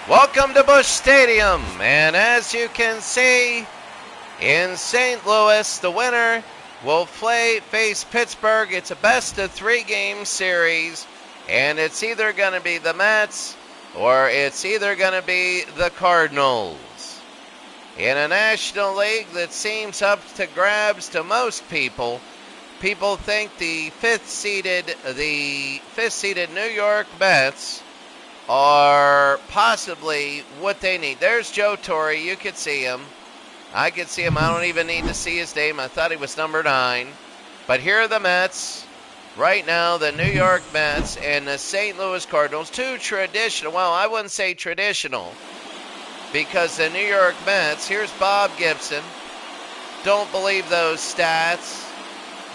Welcome to Busch Stadium, and as you can see, in St. Louis, the winner will face Pittsburgh. It's a best-of-3 game series, and it's either going to be the Mets or it's either going to be the Cardinals. In a National League that seems up to grabs to most people, people think the fifth-seeded New York Mets are possibly what they need. There's Joe Torre. You could see him. I could see him. I don't even need to see his name. I thought he was number 9. But here are the Mets. Right now, the New York Mets and the St. Louis Cardinals. Two traditional. Well, I wouldn't say traditional, because the New York Mets, here's Bob Gibson. Don't believe those stats.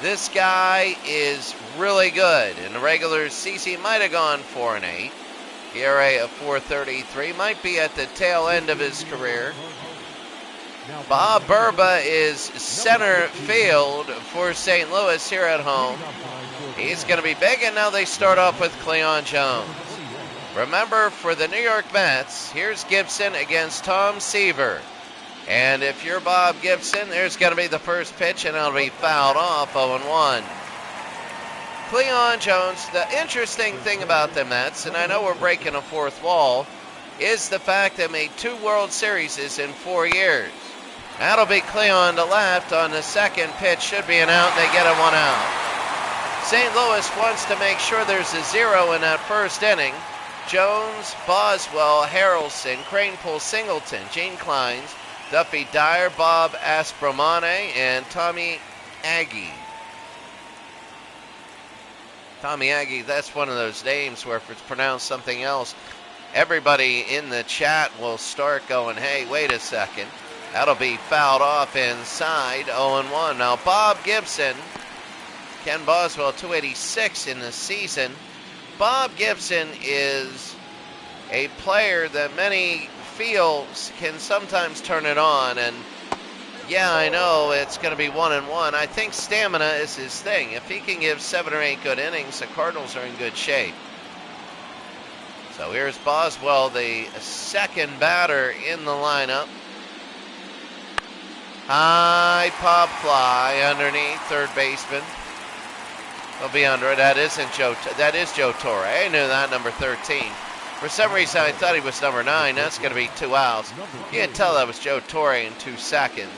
This guy is really good. In the regular season, he might have gone 4-8. ERA of 4.33, might be at the tail end of his career. Bob Burba is center field for St. Louis here at home. He's going to be big, and now they start off with Cleon Jones. Remember, for the New York Mets, here's Gibson against Tom Seaver. And if you're Bob Gibson, there's going to be the first pitch, and it'll be fouled off, 0-1. Cleon Jones, the interesting thing about the Mets, and I know we're breaking a fourth wall, is the fact they made 2 World Series in 4 years. That'll be Cleon to left on the second pitch. Should be an out, and they get a 1 out. St. Louis wants to make sure there's a 0 in that first inning. Jones, Boswell, Harrelson, Cranepool, Singleton, Gene Clines, Duffy Dyer, Bob Aspromane, and Tommy Agee. Tommy Agee, that's one of those names where if it's pronounced something else, everybody in the chat will start going, hey, wait a second. That'll be fouled off inside, 0-1. Now, Bob Gibson, Ken Boswell, 286 in the season. Bob Gibson is a player that many feel can sometimes turn it on, and yeah, I know it's going to be 1-1. I think stamina is his thing. If he can give 7 or 8 good innings, the Cardinals are in good shape. So here's Boswell, the second batter in the lineup. High pop fly underneath third baseman. He'll be under it. That is Joe Torre. I knew that, number 13. For some reason, I thought he was number 9. That's going to be 2 outs. You can tell that was Joe Torre in 2 seconds.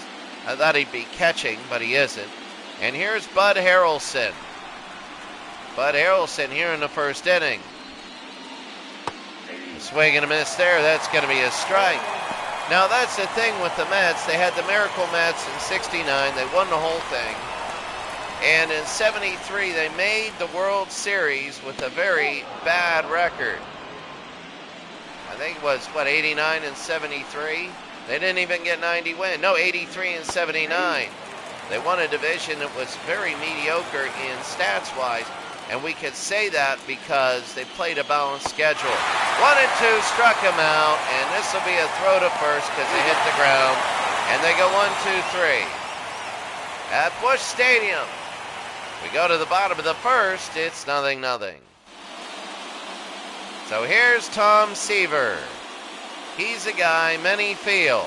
I thought he'd be catching, but he isn't. And here's Bud Harrelson. Bud Harrelson here in the first inning. A swing and a miss there. That's going to be a strike. Now, that's the thing with the Mets. They had the Miracle Mets in 69. They won the whole thing. And in 73, they made the World Series with a very bad record. I think it was, 89 and 73? They didn't even get 90 wins. No, 83 and 79. They won a division that was very mediocre in stats-wise, and we could say that because they played a balanced schedule. 1-2 struck him out, and this will be a throw to first because they hit the ground, and they go 1-2-3. At Busch Stadium, we go to the bottom of the first. It's 0-0. So here's Tom Seaver. He's a guy many feel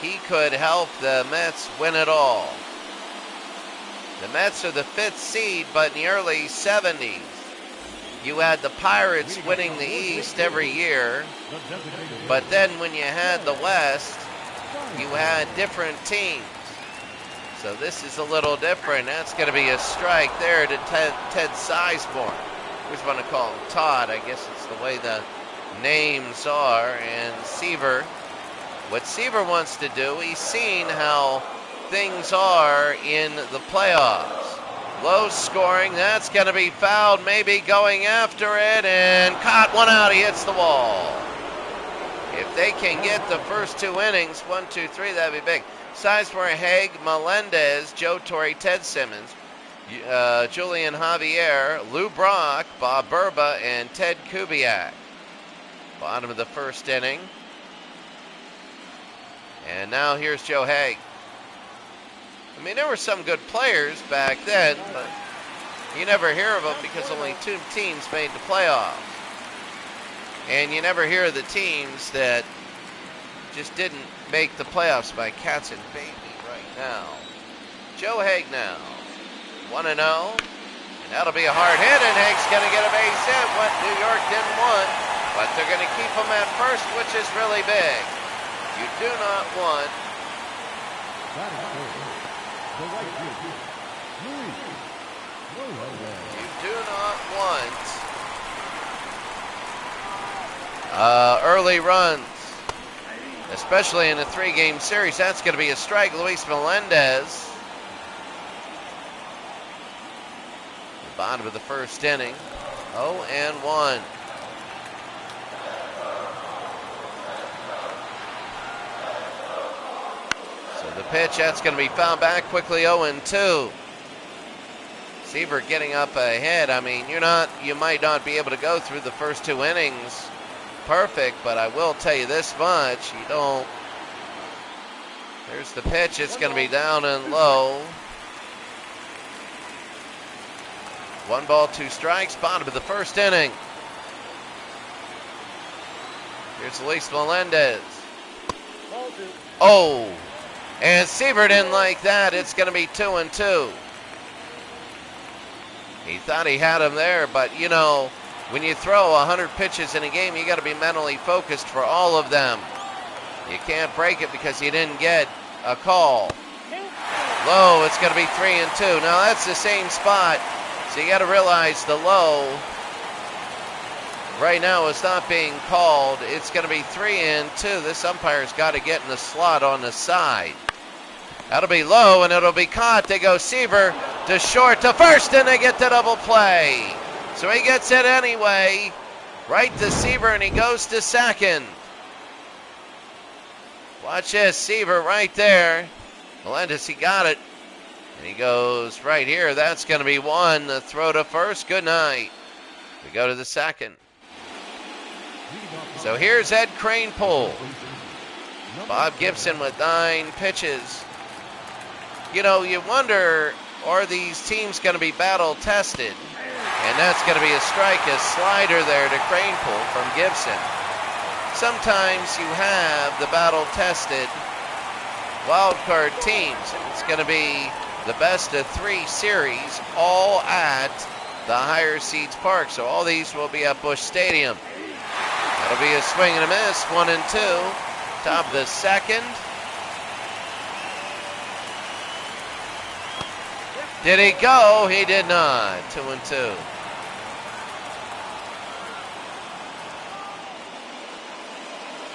he could help the Mets win it all. The Mets are the 5th seed, but in the early 70s, you had the Pirates winning the East every year, but then when you had the West, you had different teams. So this is a little different. That's going to be a strike there to Ted Sizemore. We just want to call him Todd. I guess it's the way the names are. And Seaver, what Seaver wants to do, he's seen how things are in the playoffs. Low scoring, that's going to be fouled, maybe going after it, and caught 1 out. He hits the wall. If they can get the first 2 innings, 1, 2, 3, that'd be big. Sizemore, Haig, Melendez, Joe Torre, Ted Simmons, Julian Javier, Lou Brock, Bob Burba, and Ted Kubiak. Bottom of the first inning. And now here's Joe Haig. I mean, there were some good players back then, but You never hear of them because only 2 teams made the playoffs. And you never hear of the teams that just didn't make the playoffs by cats and baby right now. Joe Haig now, 1-0. And that'll be a hard hit, and Haig's going to get a base hit. What New York didn't want, but they're going to keep him at first, which is really big. You do not want early runs, especially in a 3-game series. That's going to be a strike. Luis Melendez. The bottom of the first inning. 0-1. So the pitch, that's going to be fouled back quickly. 0-2. Seaver getting up ahead. I mean, you might not be able to go through the first 2 innings perfect, but I will tell you this much. You don't. There's the pitch. It's going to be down and low. 1 ball, 2 strikes. Bottom of the first inning. Here's Luis Melendez. Oh, and Seaver didn't like that. It's going to be 2-2. He thought he had him there, but you know, when you throw 100 pitches in a game, you got to be mentally focused for all of them. You can't break it because you didn't get a call. Low, it's going to be 3-2. Now that's the same spot, so you got to realize the low right now is not being called. It's going to be 3-2. This umpire's got to get in the slot on the side. That'll be low, and it'll be caught. They go Seaver to short to first, and they get the double play. So he gets it anyway, right to Seaver, and he goes to second. Watch this, Seaver right there. Melendez, he got it. And he goes right here. That's going to be 1. The throw to first. Good night. We go to the second. So here's Ed Kranepool. Bob Gibson with 9 pitches. You know, you wonder, are these teams going to be battle tested? And that's going to be a strike, a slider there to Kranepool from Gibson. Sometimes you have the battle-tested wild card teams. It's going to be the best of 3 series, all at the higher seeds park. So all these will be at Busch Stadium. That'll be a swing and a miss, 1-2. Top of the second. Did he go? He did not. 2-2.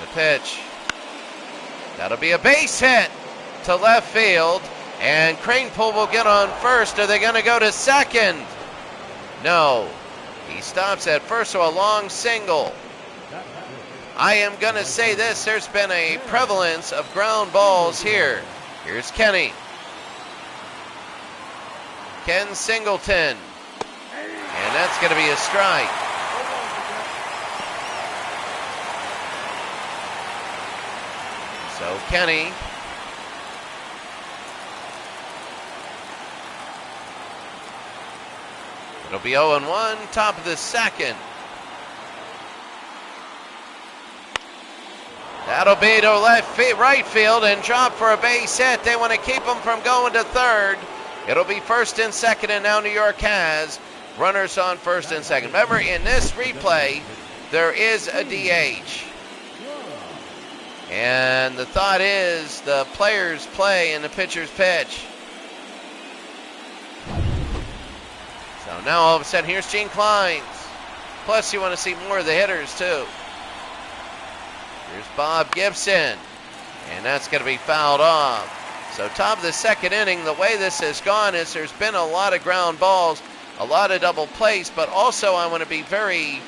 The pitch. That'll be a base hit to left field. And Kranepool will get on first. Are they going to go to second? No. He stops at first, so a long single. I am going to say this. There's been a prevalence of ground balls here. Here's Kenny. Ken Singleton. And that's going to be a strike. So Kenny. It'll be 0-1, top of the second. That'll be to right field and drop for a base hit. They want to keep him from going to third. It'll be first and second, and now New York has runners on first and second. Remember, in this replay, there is a DH. And the thought is the players play and the pitchers pitch. So now all of a sudden, here's Gene Clines. Plus, you want to see more of the hitters, too. Here's Bob Gibson. And that's going to be fouled off. So top of the second inning, the way this has gone is there's been a lot of ground balls, a lot of double plays, but also I want to be very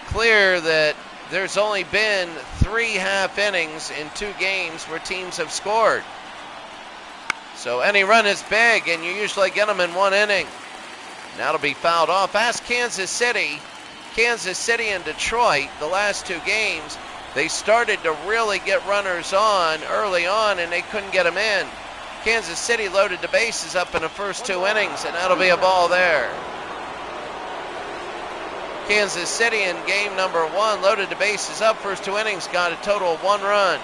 clear that there's only been 3 half innings in 2 games where teams have scored. So any run is big, and you usually get them in 1 inning. And that'll be fouled off. Ask Kansas City. Kansas City and Detroit, the last 2 games, they started to really get runners on early on, and they couldn't get them in. Kansas City loaded the bases up in the first 2 innings, and that'll be a ball there. Kansas City in game number 1, loaded the bases up. First 2 innings, got a total of 1 run.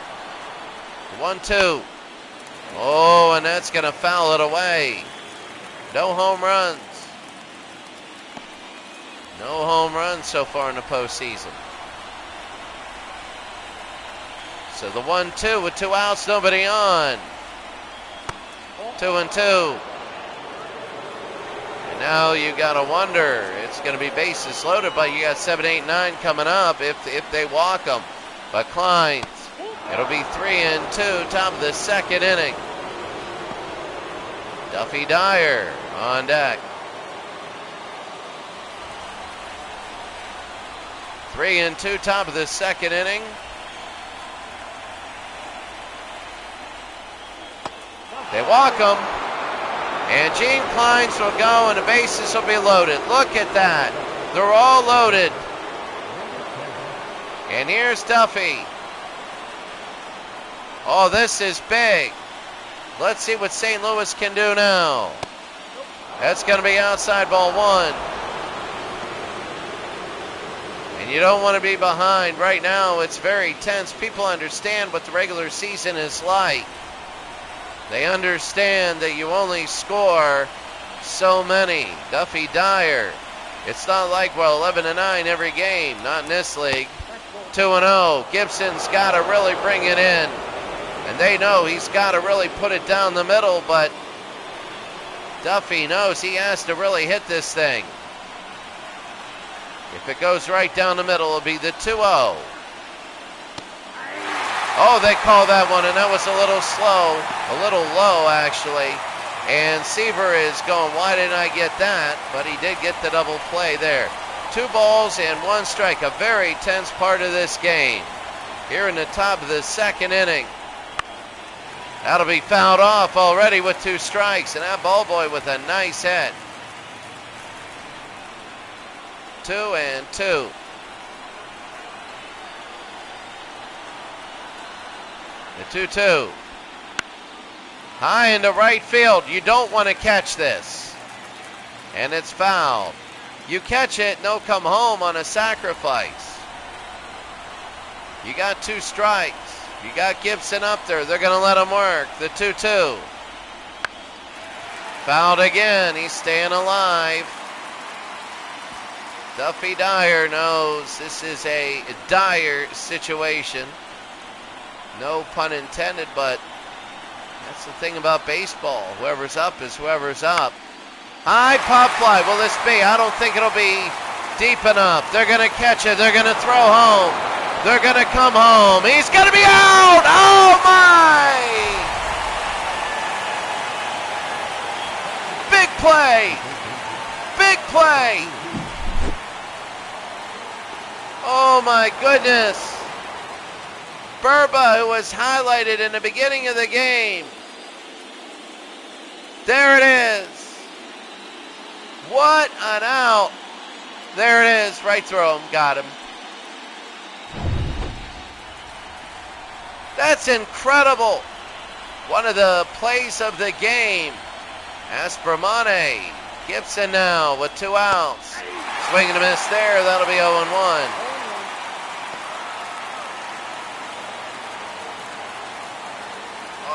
1-2. Oh, and that's going to foul it away. No home runs. No home runs so far in the postseason. So the 1-2 with 2 outs, nobody on. 2-2. And now you got to wonder, it's going to be bases loaded, but you got 7, 8, 9 coming up if they walk them. But Kleins, it'll be 3-2, top of the 2nd inning. Duffy Dyer on deck. 3-2, top of the 2nd inning. They walk him, and Gene Kleins will go, and the bases will be loaded. Look at that. They're all loaded. And here's Duffy. Oh, this is big. Let's see what St. Louis can do now. That's going to be outside, ball 1. And you don't want to be behind. Right now, it's very tense. People understand what the regular season is like. They understand that you only score so many. Duffy Dyer. It's not like, well, 11-9 every game. Not in this league. 2-0. Gibson's got to really bring it in. And they know he's got to really put it down the middle, but Duffy knows he has to really hit this thing. If it goes right down the middle, it'll be the 2-0. Oh, they call that one, and that was a little slow, a little low, actually. And Seaver is going, why didn't I get that? But he did get the double play there. 2 balls and 1 strike, a very tense part of this game. Here in the top of the 2nd inning. That'll be fouled off already with 2 strikes, and that ball boy with a nice hit. 2-2. The 2-2. High into right field. You don't want to catch this. And it's fouled. You catch it, no come home on a sacrifice. You got 2 strikes. You got Gibson up there. They're going to let him work. The 2-2. Fouled again. He's staying alive. Duffy Dyer knows this is a dire situation. No pun intended, but that's the thing about baseball. Whoever's up is whoever's up. High pop fly. Will this be? I don't think it'll be deep enough. They're going to catch it. They're going to throw home. They're going to come home. He's going to be out. Oh, my. Big play. Big play. Oh, my goodness. Burba, who was highlighted in the beginning of the game. There it is. What an out. There it is, right through him, got him. That's incredible. One of the plays of the game. Aspermane. Gibson now with 2 outs. Swing and a miss there, that'll be 0-1.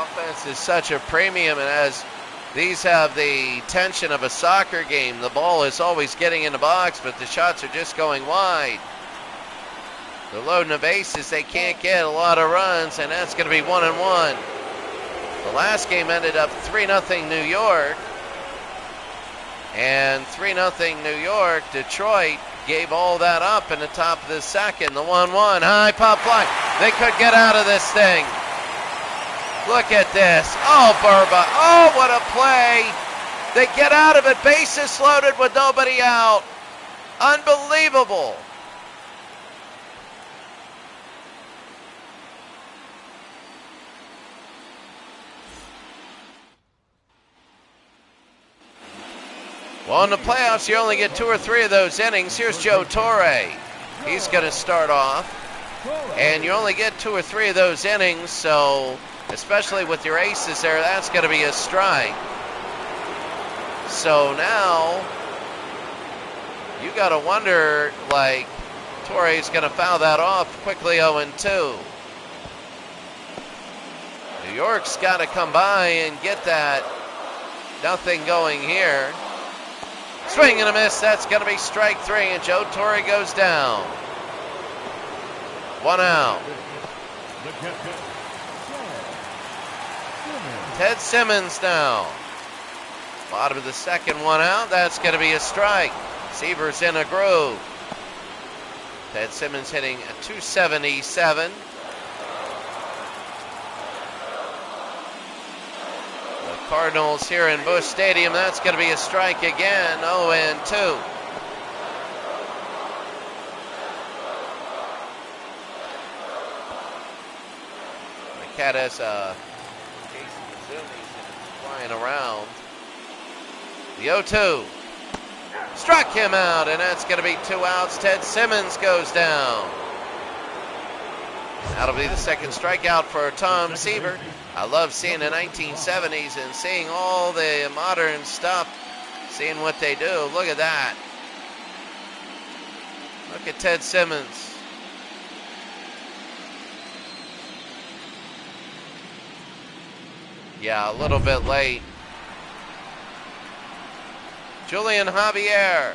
Offense is such a premium, and as these have the tension of a soccer game, the ball is always getting in the box, but the shots are just going wide. They're loading the bases, they can't get a lot of runs, and that's going to be 1-1. The last game ended up 3-0 New York, and 3-0 New York. Detroit gave all that up in the top of the 2nd. The 1-1, high pop fly. They could get out of this thing. Look at this. Oh, Burba. Oh, what a play. They get out of it. Bases loaded with nobody out. Unbelievable. Well, in the playoffs, you only get 2 or 3 of those innings. Here's Joe Torre. He's going to start off. And you only get 2 or 3 of those innings, so especially with your aces there, that's going to be a strike. So now You got to wonder, like, Torrey's going to foul that off quickly. 0-2. New York's got to come by and get that. Nothing going here. Swing and a miss. That's going to be strike 3, and Joe Torre goes down. 1 out. Ted Simmons now. Bottom of the second, 1 out. That's going to be a strike. Seaver's in a groove. Ted Simmons hitting a 277. The Cardinals here in Busch Stadium. That's going to be a strike again. 0-2. The cat has Jason Zuni's flying around. The 0-2. Struck him out, and that's going to be 2 outs. Ted Simmons goes down. That'll be the second strikeout for Tom Seaver. I love seeing the 1970s and seeing all the modern stuff, seeing what they do. Look at that. Look at Ted Simmons. Yeah, a little bit late. Julian Javier.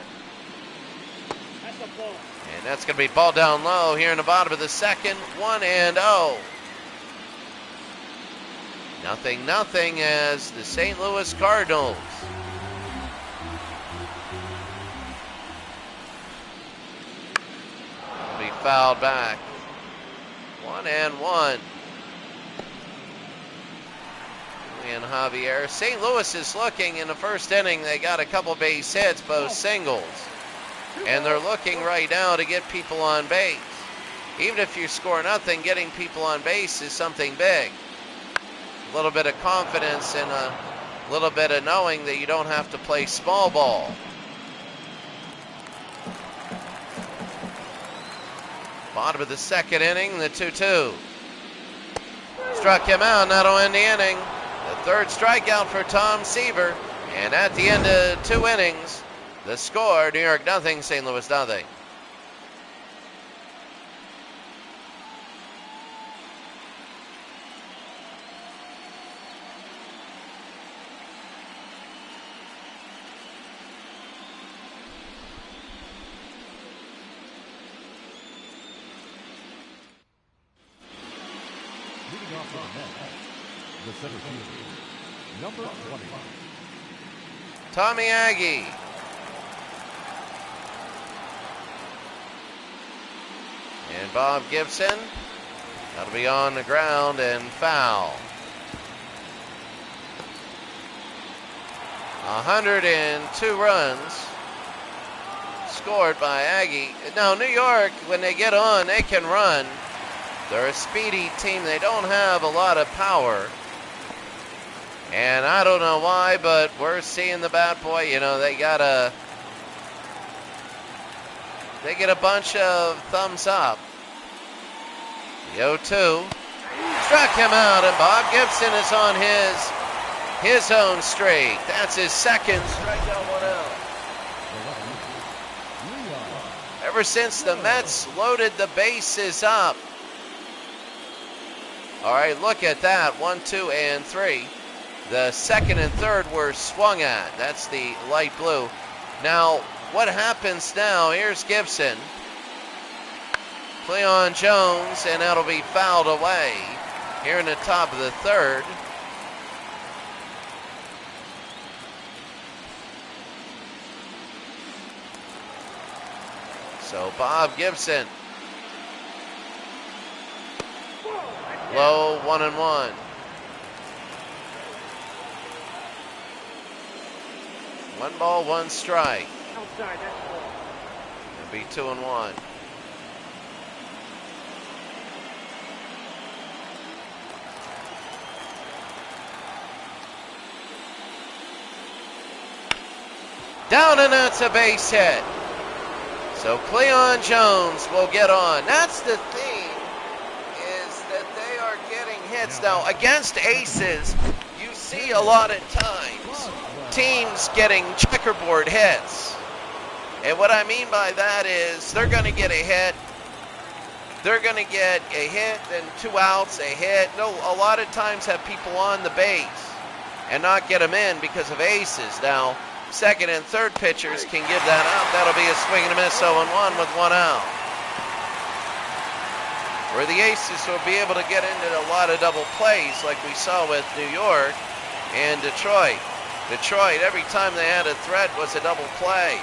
And that's going to be ball down low here in the bottom of the second. 1-0. 0-0 as the St. Louis Cardinals will be fouled back. 1-1. And Javier. St. Louis is looking in the first inning. They got a couple base hits, both singles. And they're looking right now to get people on base. Even if you score nothing, getting people on base is something big. A little bit of confidence and a little bit of knowing that you don't have to play small ball. Bottom of the second inning, the 2-2. Struck him out, that'll end the inning. The third strikeout for Tom Seaver. And at the end of 2 innings, the score, New York 0, St. Louis 0. Leading off with the net, the center fielder, number 20. Tommy Aggie. And Bob Gibson. That'll be on the ground and foul. 102 runs scored by Aggie. Now, New York, when they get on, they can run. They're a speedy team. They don't have a lot of power. And I don't know why, but we're seeing the bat boy. You know, they get a bunch of thumbs up. The 0-2. Struck him out, and Bob Gibson is on his own streak. That's his second strikeout, 1 out. Ever since the Mets loaded the bases up. All right, look at that. 1, 2, and 3. The second and third were swung at. That's the light blue. Now, what happens now? Here's Gibson. Cleon Jones, and that'll be fouled away here in the top of the third. So Bob Gibson, low 1-1. One ball, one strike. It'll be 2-1. Down, and that's a base hit. So Cleon Jones will get on. That's the theme, is that they are getting hits. Now, against aces, you see a lot of times teams getting checkerboard hits. And what I mean by that is they're going to get a hit. They're going to get a hit, then 2 outs, a hit. They'll a lot of times have people on the base and not get them in because of aces. Now, second and third pitchers can give that up. That'll be a swing and a miss, 0-1 with 1 out. Where the aces will be able to get into a lot of double plays like we saw with New York and Detroit. Detroit, every time they had a threat, was a double play.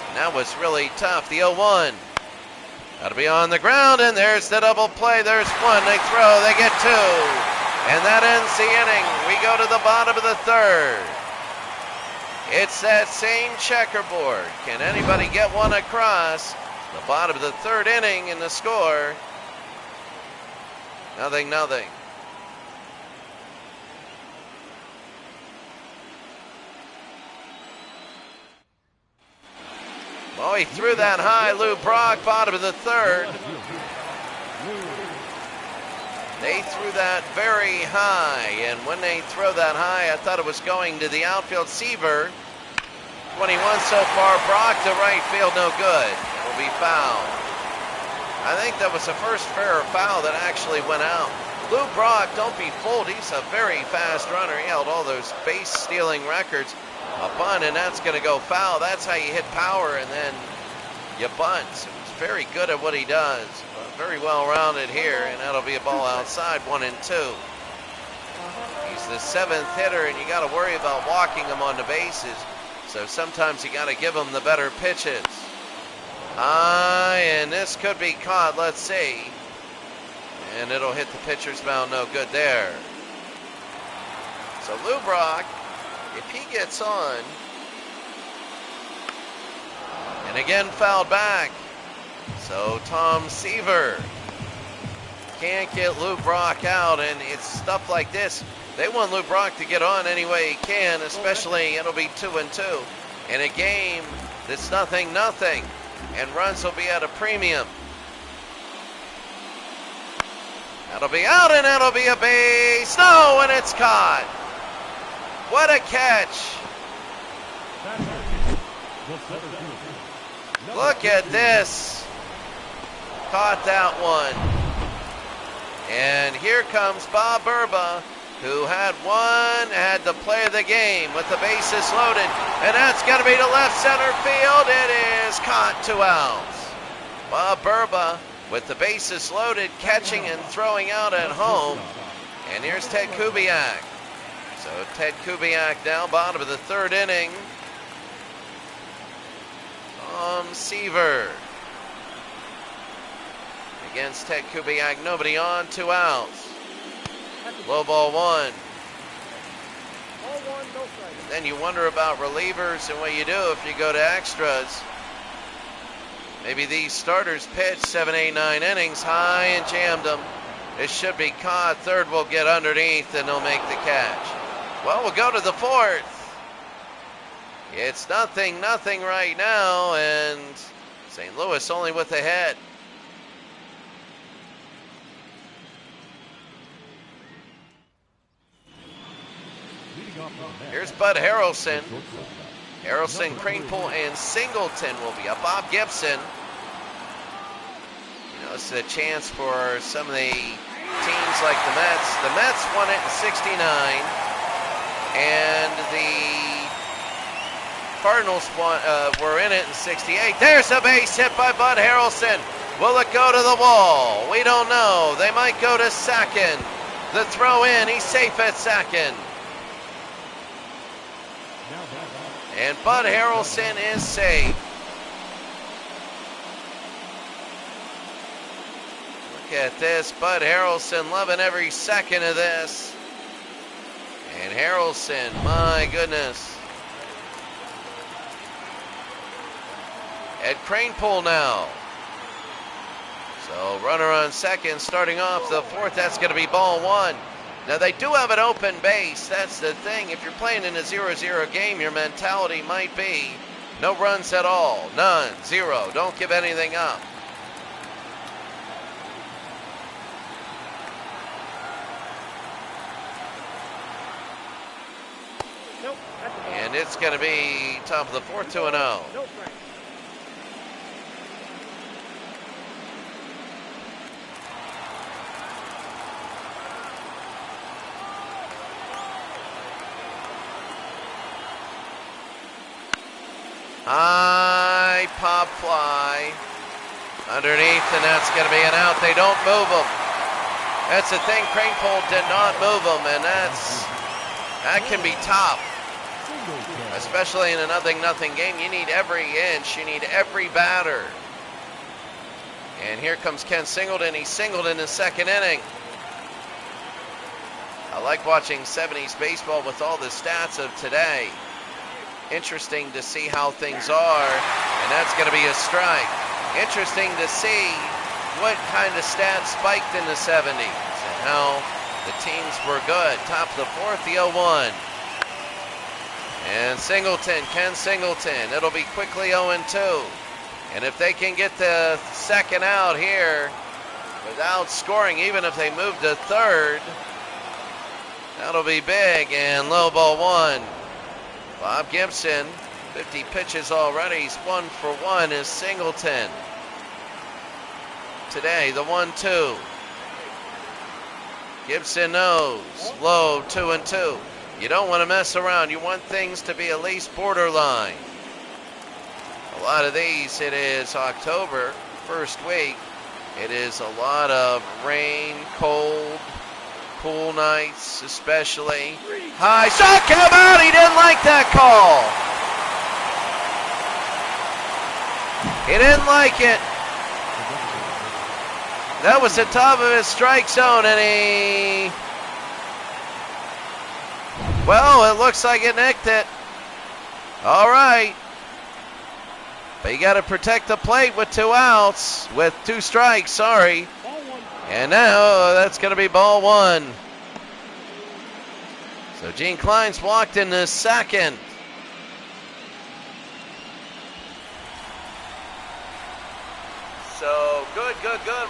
And that was really tough. The 0-1. That'll be on the ground, and there's the double play. There's 1. They throw. They get 2. And that ends the inning. We go to the bottom of the third. It's that same checkerboard. Can anybody get one across? The bottom of the third inning, and the score, 0-0. Oh, he threw that high. Lou Brock, bottom of the third. They threw that very high, and when they throw that high, I thought it was going to the outfield. Seaver, 21 so far. Brock to right field, no good. It will be foul. I think that was the first fair foul that actually went out. Lou Brock, don't be fooled. He's a very fast runner. He held all those base stealing records. A bunt, and that's going to go foul. That's how you hit power, and then you bunt. So he's very good at what he does. Very well rounded here, and that'll be a ball outside, 1-2. He's the 7th hitter, and you got to worry about walking him on the bases. So sometimes you got to give him the better pitches. And this could be caught. Let's see. And it'll hit the pitcher's mound. No good there. So Lou Brock, if he gets on, and again fouled back. So Tom Seaver can't get Lou Brock out, and it's stuff like this. They want Lou Brock to get on any way he can, especially it'll be 2-2 in a game that's 0-0, and runs will be at a premium. That'll be out, and that'll be a base. No, and it's caught. What a catch. Look at this. Caught that one. And here comes Bob Burba, who had the play of the game with the bases loaded. And that's going to be to left center field. It is caught, 2 outs. Bob Burba with the bases loaded, catching and throwing out at home. And here's Ted Kubiak. So Ted Kubiak now, bottom of the third inning. Seaver against Ted Kubiak, nobody on, 2 outs. Low ball 1. And then you wonder about relievers and what you do if you go to extras. Maybe these starters pitch 7, 8, 9 innings high and jammed them. It should be caught. Third will get underneath and they'll make the catch. Well, we'll go to the fourth. It's 0-0 right now, and St. Louis only with a hit. Here's Bud Harrelson. Harrelson, Cranepool, and Singleton will be up. Bob Gibson. You know, it's a chance for some of the teams like the Mets. The Mets won it in '69, and the Cardinals were in it in '68. There's a base hit by Bud Harrelson. Will it go to the wall? We don't know. They might go to second. The throw in. He's safe at second. And Bud Harrelson is safe. Look at this. Bud Harrelson loving every second of this. And Harrelson, my goodness. At Cranepool now. So runner on second, starting off the fourth. That's going to be ball 1. Now they do have an open base. That's the thing. If you're playing in a 0-0 game, your mentality might be no runs at all. None. 0. Don't give anything up. And it's going to be top of the fourth, 2-0. High pop fly underneath, and that's going to be an out. They don't move him. That's the thing. Cranepool did not move him, and that can be tough, especially in a 0-0 game. You need every inch. You need every batter. And here comes Ken Singleton. He singled in the second inning. I like watching 70s baseball with all the stats of today. Interesting to see how things are, and that's going to be a strike. Interesting to see what kind of stats spiked in the 70s and how the teams were good. Top of the fourth, the 0-1. And Singleton, Ken Singleton, it'll be quickly 0-2. And if they can get the second out here without scoring, even if they move to third, that'll be big. And low ball 1. Bob Gibson, 50 pitches already. He's 1 for 1 is Singleton. Today, the 1-2. Gibson knows. Low, 2-2. You don't want to mess around. You want things to be at least borderline. A lot of these, it is October, first week. It is a lot of rain, cold, cool nights, especially. High shot came out. He didn't like that call. He didn't like it. That was the top of his strike zone, and well, it looks like it nicked it. All right. But you got to protect the plate with 2 outs, with 2 strikes, sorry. And now that's going to be ball 1. So Gene Klein's walked in the second. So good.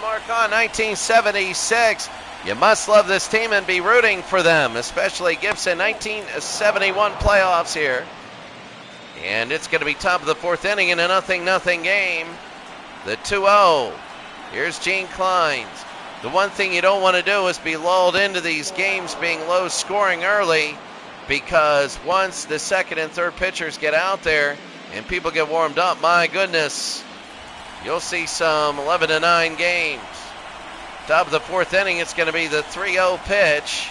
Mark on 1976. You must love this team and be rooting for them, especially Gibson. 1971 playoffs here. And it's going to be top of the fourth inning in a 0-0 game. The 2-0. Here's Gene Klein's. The one thing you don't want to do is be lulled into these games being low scoring early, because once the second and third pitchers get out there and people get warmed up, my goodness, you'll see some 11-9 games. Top of the fourth inning, it's going to be the 3-0 pitch.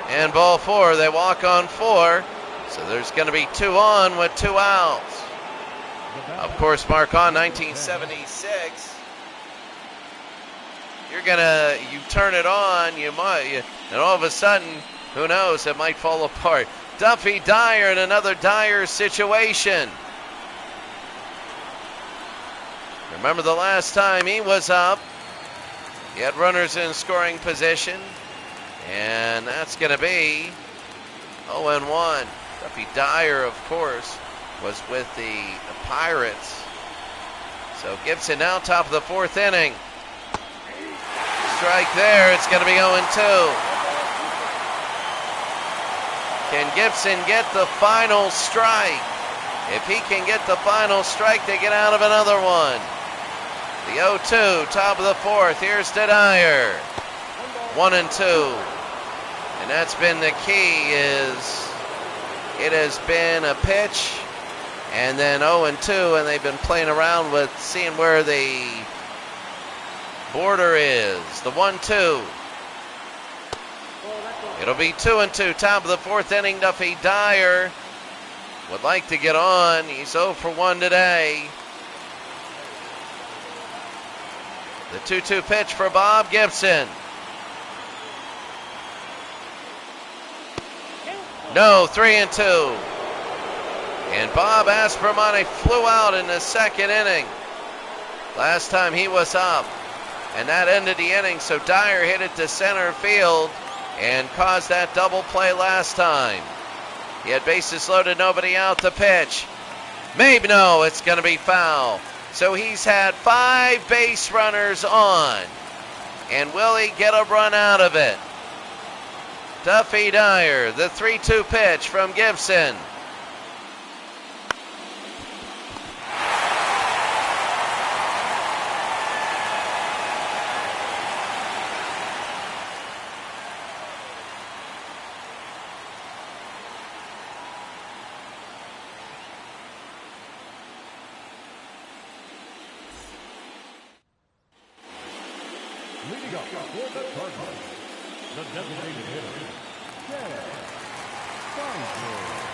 And ball 4, they walk on 4. So there's going to be 2 on with 2 outs. Of course, Mark on 1976. You turn it on, and all of a sudden, who knows, it might fall apart. Duffy Dyer in another Dyer situation. Remember the last time he was up, he had runners in scoring position, and that's going to be 0-1. Duffy Dyer, of course, was with the Pirates. So Gibson now top of the fourth inning. Strike there, it's going to be 0-2. Can Gibson get the final strike? If he can get the final strike, they get out of another one. The 0-2, top of the fourth, here's to Dyer. 1-2. And that's been the key, is it has been a pitch and then 0-2, and they've been playing around with seeing where the border is. The 1-2. It'll be 2-2, top of the fourth inning. Duffy Dyer would like to get on. He's 0 for 1 today. The 2-2 pitch for Bob Gibson. No, 3-2. And Bob Aspermani flew out in the second inning. Last time he was up. And that ended the inning, so Dyer hit it to center field and caused that double play last time. He had bases loaded, nobody out. The pitch. Maybe no, it's going to be foul. So he's had 5 base runners on. And will he get a run out of it? Duffy Dyer, the 3-2 pitch from Gibson. Leading up for the Cardinals, the designated hitter, Jeff Feinberg.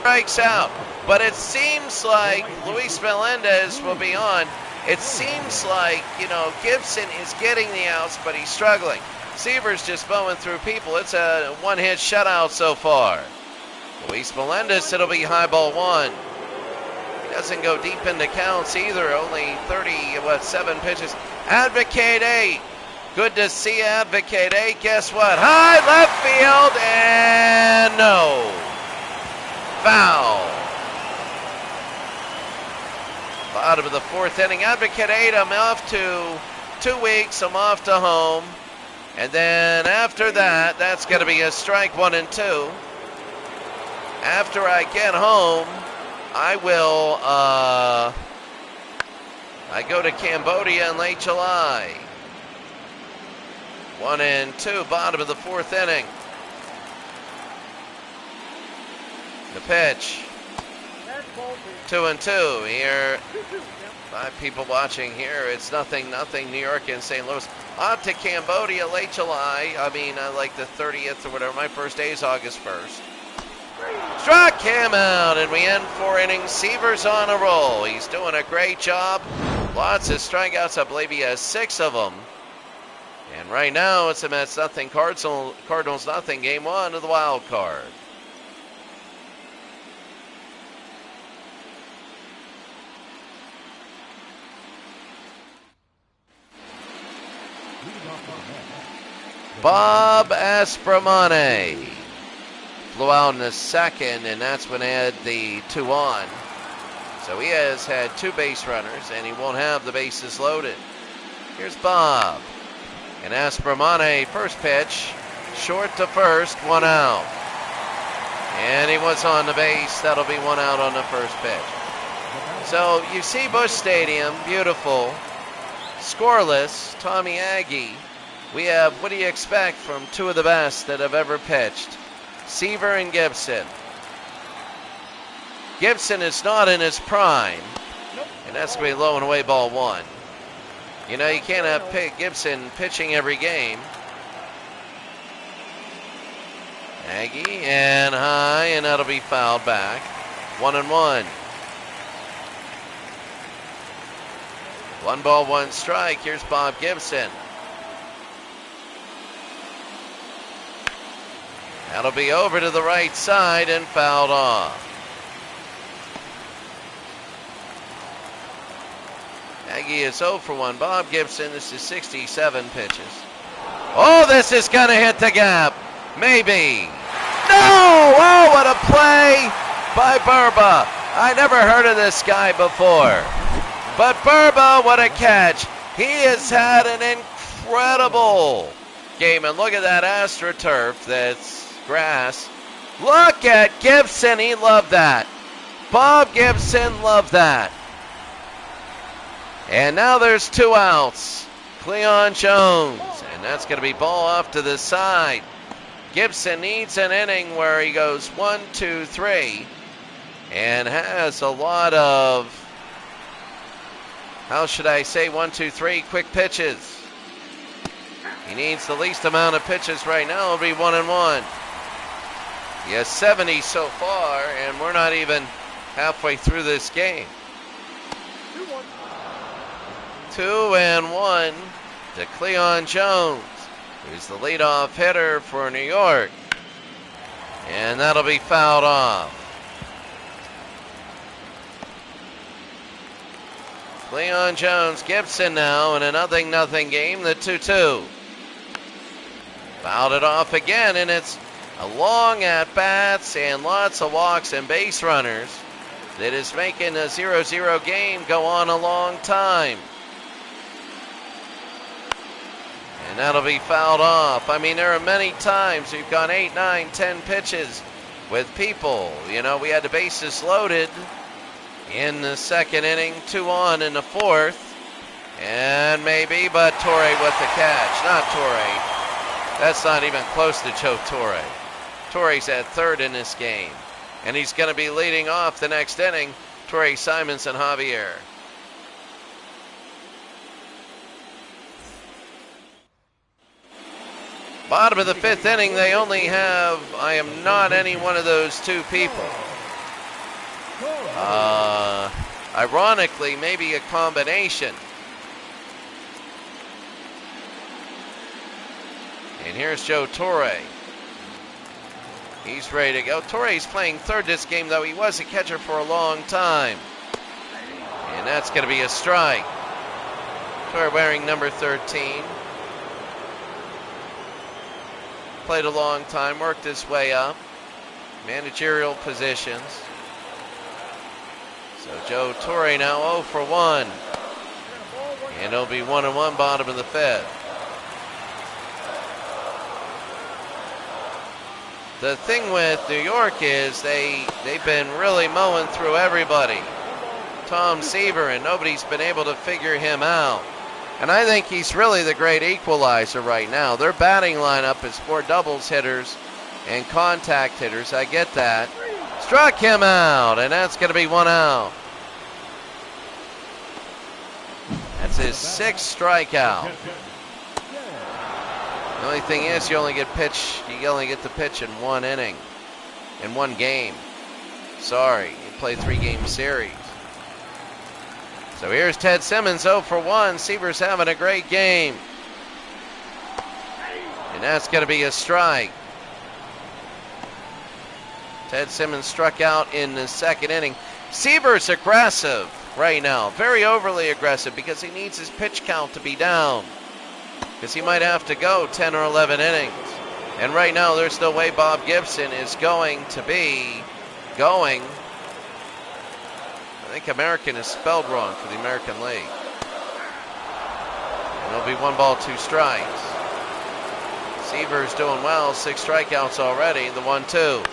Strikes out, but it seems like Luis Melendez will be on. It seems like, Gibson is getting the outs, but he's struggling. Seaver's just mowing through people. It's a one-hit shutout so far. Luis Melendez, it'll be high ball one. He doesn't go deep into counts either. Only 7 pitches. Advocate 8. Good to see Advocate 8. Guess what? High left field, and no. Foul. Bottom of the fourth inning. Advocate 8, I'm off to 2 weeks. I'm off to home. And then after that, that's going to be a strike 1 and 2. After I get home, I will, I go to Cambodia in late July. 1 and 2, bottom of the fourth inning. The pitch. 2 and 2 here. 5 people watching here. It's 0-0. New York and St. Louis. Off to Cambodia late July. Like the 30th or whatever. My first day is August 1st. Struck him out, and we end 4 innings. Seaver's on a roll. He's doing a great job. Lots of strikeouts. I believe he has 6 of them. And right now it's a Mets nothing, Cardinals nothing. Game 1 of the wild card. Bob Aspromane flew out in the second, and that's when he had the 2 on. So he has had 2 base runners, and he won't have the bases loaded. Here's Bob. And Aspromane, first pitch, short to first, 1 out. And he was on the base. That'll be 1 out on the first pitch. So you see Busch Stadium, beautiful, scoreless, Tommy Aggie. We have, what do you expect from 2 of the best that have ever pitched? Seaver and Gibson. Gibson is not in his prime, and that's going to be low and away ball 1. You can't have Gibson pitching every game. Aggie and high, and that'll be fouled back. 1-1. 1 ball, 1 strike. Here's Bob Gibson. That'll be over to the right side and fouled off. Aggie is 0 for 1. Bob Gibson, this is 67 pitches. Oh, this is going to hit the gap. Maybe. No! Oh, what a play by Burba. I never heard of this guy before. But Burba, what a catch. He has had an incredible game. And look at that AstroTurf that's grass. Look at Gibson. He loved that. Bob Gibson loved that. And now there's 2 outs. Cleon Jones. And that's going to be ball off to the side. Gibson needs an inning where he goes 1, 2, 3. And has a lot of how should I say, 1, 2, 3 quick pitches. He needs the least amount of pitches right now. It'll be 1-1. He has 70 so far, and we're not even halfway through this game. 2-1 to Cleon Jones, who's the leadoff hitter for New York. And that'll be fouled off. Cleon Jones, Gibson now in a 0-0 game, the 2-2. Fouled it off again, and it's a long at-bats and lots of walks and base runners that is making a 0-0 game go on a long time. And that'll be fouled off. I mean, there are many times we've gone 8, 9, 10 pitches with people. You know, we had the bases loaded in the second inning, 2 on in the fourth. And maybe, but Torre with the catch. Not Torre. That's not even close to Joe Torre. Torre's at third in this game. And he's going to be leading off the next inning, Torre, Simonson, Javier. Bottom of the fifth inning, they only have, I am not any one of those two people. Ironically, maybe a combination. And here's Joe Torre. He's ready to go. Torre's playing third this game, though. He was a catcher for a long time. And that's going to be a strike. Torre wearing number 13. Played a long time, worked his way up. Managerial positions. So Joe Torre now 0 for 1. And it'll be 1-1 bottom of the fifth. The thing with New York is they've been really mowing through everybody. Tom Seaver, and nobody's been able to figure him out. And I think he's really the great equalizer right now. Their batting lineup is 4 doubles hitters and contact hitters. I get that. Struck him out, and that's going to be 1 out. That's his 6th strikeout. The only thing is, you only get the pitch in 1 inning, in 1 game. Sorry, you play 3-game series. So here's Ted Simmons 0 for 1. Seaver's having a great game. And that's going to be a strike. Ted Simmons struck out in the second inning. Seaver's aggressive right now, very overly aggressive, because he needs his pitch count to be down. Because he might have to go 10 or 11 innings. And right now, there's no way Bob Gibson is going to be going. I think American is spelled wrong for the American League. And it'll be 1 ball, 2 strikes. Seaver's doing well, 6 strikeouts already. The 1-2.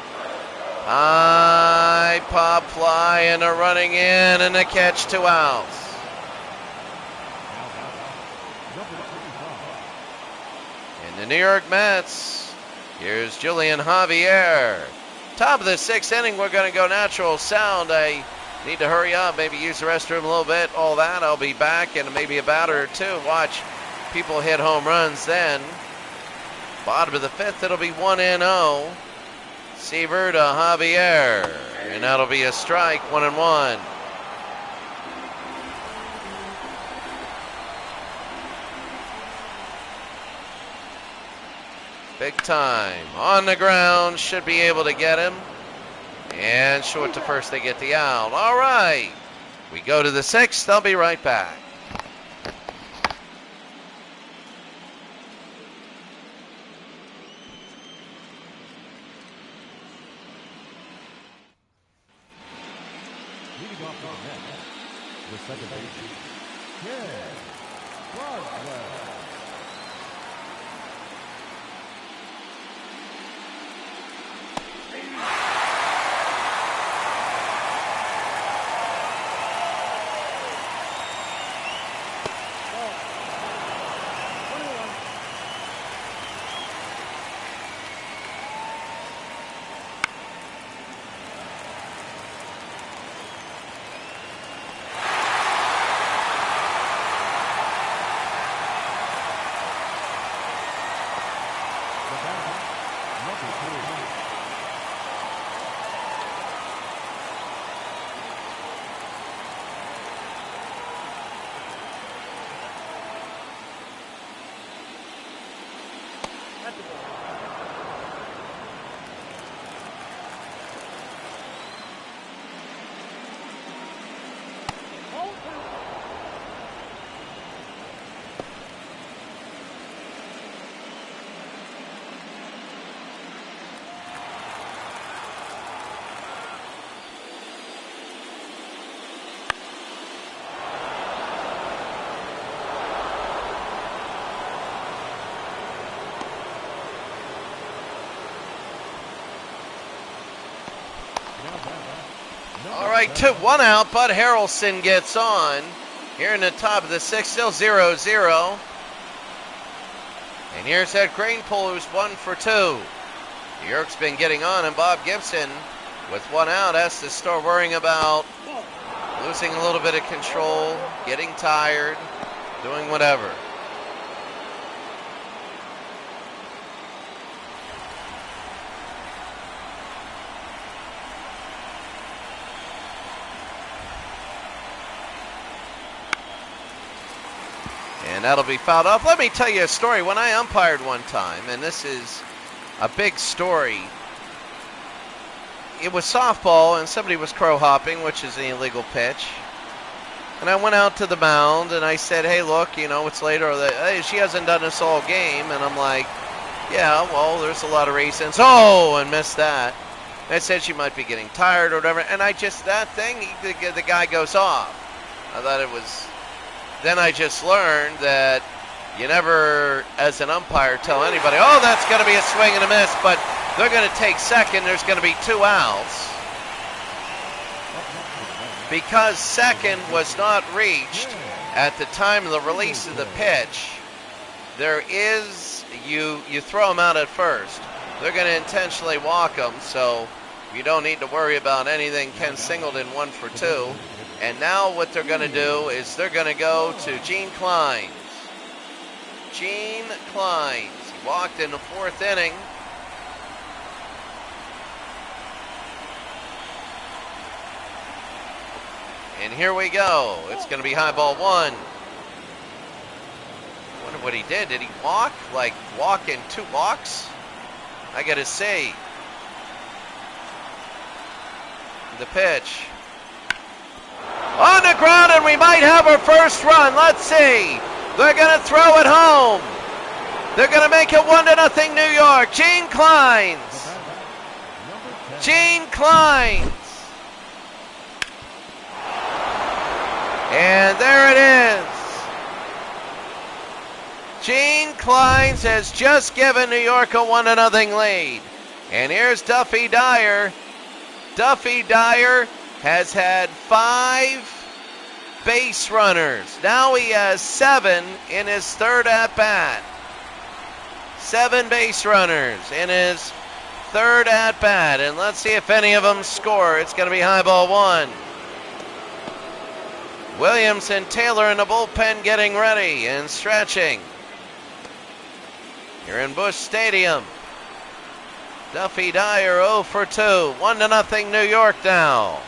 High pop fly and a running in and a catch, 2 outs. In the New York Mets, here's Julian Javier. Top of the 6th inning, we're going to go natural sound. I need to hurry up, maybe use the restroom a little bit, all that. I'll be back in maybe a batter or 2. Watch people hit home runs then. Bottom of the 5th, it'll be 1-0. Seaver to Javier, and that'll be a strike, 1-1. Big time. On the ground, should be able to get him. And short to first, they get the out. All right. We go to the 6th. I'll be right back. Leading off the net, the second baseman, Ken Roswell. All right, 2-1 out. Bud Harrelson gets on. Here in the top of the sixth, still 0-0. And here's Ed Kranepool, who's 1 for 2. New York's been getting on, and Bob Gibson, with 1 out, has to start worrying about losing a little bit of control, getting tired, doing whatever. And that'll be fouled off. Let me tell you a story. When I umpired one time, and this is a big story, it was softball, and somebody was crow hopping, which is an illegal pitch. And I went out to the mound, and I said, hey, look, you know, it's later. Hey, she hasn't done this all game. And I'm like, yeah, well, there's a lot of reasons. Oh, and missed that. And I said she might be getting tired or whatever. And I just, that thing, the guy goes off. I thought it was... Then I just learned that you never, as an umpire, tell anybody, oh, that's going to be a swing and a miss, but they're going to take second. There's going to be 2 outs. Because second was not reached at the time of the release of the pitch, there is, you throw them out at first. They're going to intentionally walk them, so you don't need to worry about anything. Ken Singleton 1 for 2. And now what they're going to do is they're going to go to Gene Kleins. Gene Kleins. He walked in the 4th inning. And here we go. It's going to be high ball 1. I wonder what he did. Did he walk? Like walk in 2 walks? I got to see. The pitch. On the ground, and we might have our first run. Let's see. They're going to throw it home. They're going to make it 1-0 New York. Gene Kleins. Gene Kleins. And there it is. Gene Kleins has just given New York a 1-0 lead. And here's Duffy Dyer. Duffy Dyer has had 5 base runners. Now he has 7 in his 3rd at-bat. 7 base runners in his 3rd at-bat. And let's see if any of them score. It's going to be high ball 1. Williams and Taylor in the bullpen getting ready and stretching. Here in Busch Stadium. Duffy Dyer 0 for 2. 1-0 New York now.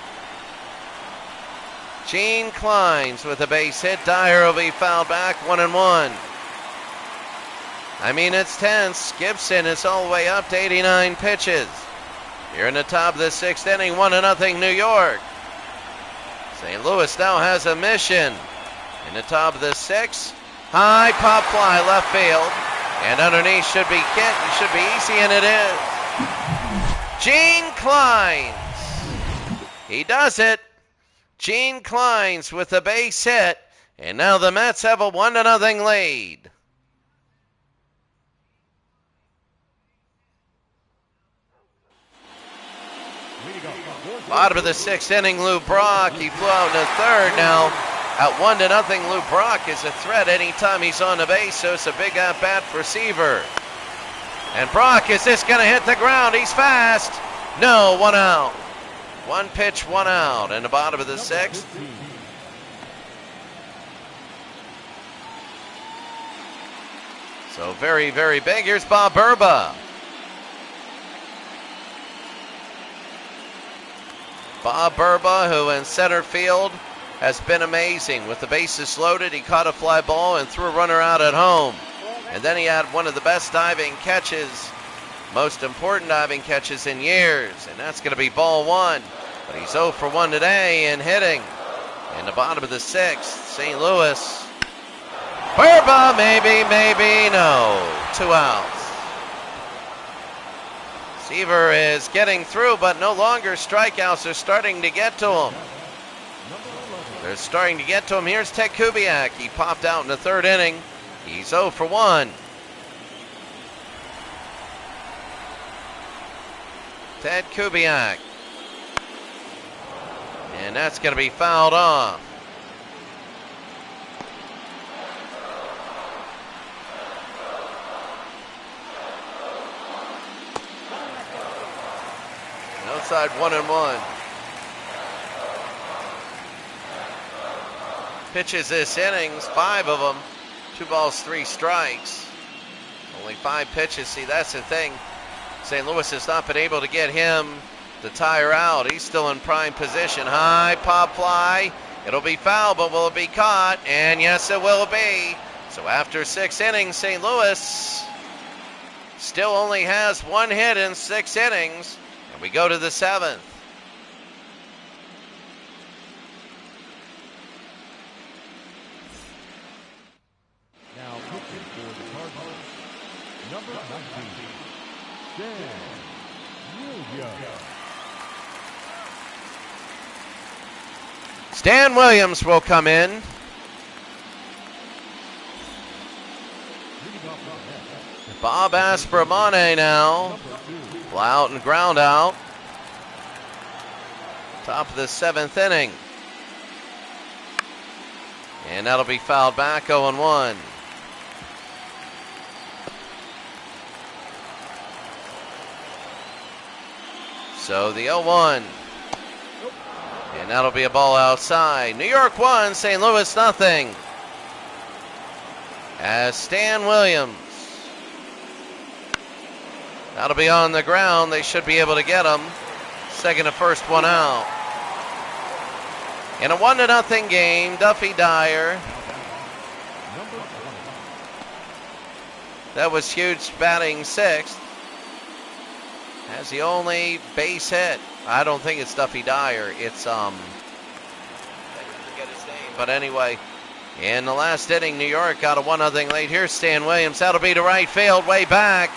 Gene Kleins with a base hit. Dyer will be fouled back. 1-1. I mean, it's tense. Gibson is all the way up to 89 pitches. Here in the top of the 6th inning. 1-0 New York. St. Louis now has a mission. In the top of the 6th. High pop fly left field. And underneath should be easy, and it is. Gene Kleins. He does it. Gene Kleins with a base hit. And now the Mets have a 1-0 lead. Bottom of the 6th inning, Lou Brock. He flew out in the 3rd. Now at 1-0, Lou Brock is a threat anytime he's on the base, so it's a big at-bat for Seaver. And Brock, is this going to hit the ground? He's fast. No, 1 out. 1 pitch, 1 out in the bottom of the 6th. So very, very big. Here's Bob Burba. Bob Burba, who in center field has been amazing. With the bases loaded, he caught a fly ball and threw a runner out at home. And then he had one of the best diving catches, most important diving catches in years. And that's going to be ball one. But he's 0 for 1 today in hitting. In the bottom of the 6th, St. Louis. Burba, maybe, no. 2 outs. Seaver is getting through, but no longer. Strikeouts are starting to get to him. They're starting to get to him. Here's Ted Kubiak. He popped out in the 3rd inning. He's 0 for 1. Ted Kubiak. And that's going to be fouled off. Outside 1-1. Pitches this innings, 5 of them. 2 balls, 3 strikes. Only 5 pitches. See, that's the thing. St. Louis has not been able to get him to tire out. He's still in prime position. High pop fly. It'll be foul, but will it be caught? And yes, it will be. So after 6 innings, St. Louis still only has 1 hit in 6 innings. And we go to the 7th. Now pitching for the Cardinals, number 19, Stan Williams will come in. Bob Aspromane now. Fly out and ground out. Top of the 7th inning. And that'll be fouled back, 0-1. So the 0-1. And that'll be a ball outside. New York 1, St. Louis nothing. As Stan Williams. That'll be on the ground. They should be able to get him. Second to first, 1 out. In a 1-0 game, Duffy Dyer. That was huge, batting 6th. Has the only base hit. I don't think it's Duffy Dyer. It's I forget his name. But anyway, in the last inning, New York got a 1-0 lead. Here's Stan Williams. That'll be to right field, way back.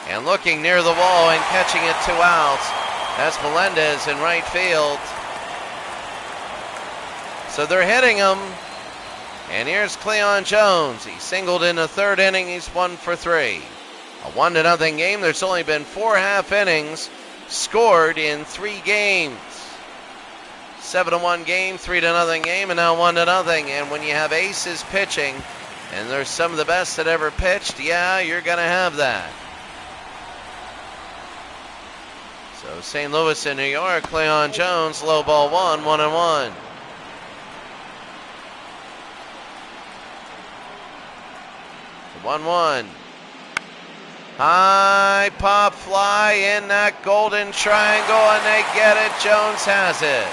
And looking near the wall and catching it 2 outs. That's Melendez in right field. So they're hitting him. And here's Cleon Jones. He singled in the 3rd inning. He's 1 for 3. A 1-0 game. There's only been 4 half innings scored in 3 games. 7-1 game, 3-0 game, and now 1-0. And when you have aces pitching, and there's some of the best that ever pitched, yeah, you're going to have that. So St. Louis and New York, Cleon Jones, low ball 1, 1-1. The 1-1. High pop fly in that golden triangle, and they get it. Jones has it.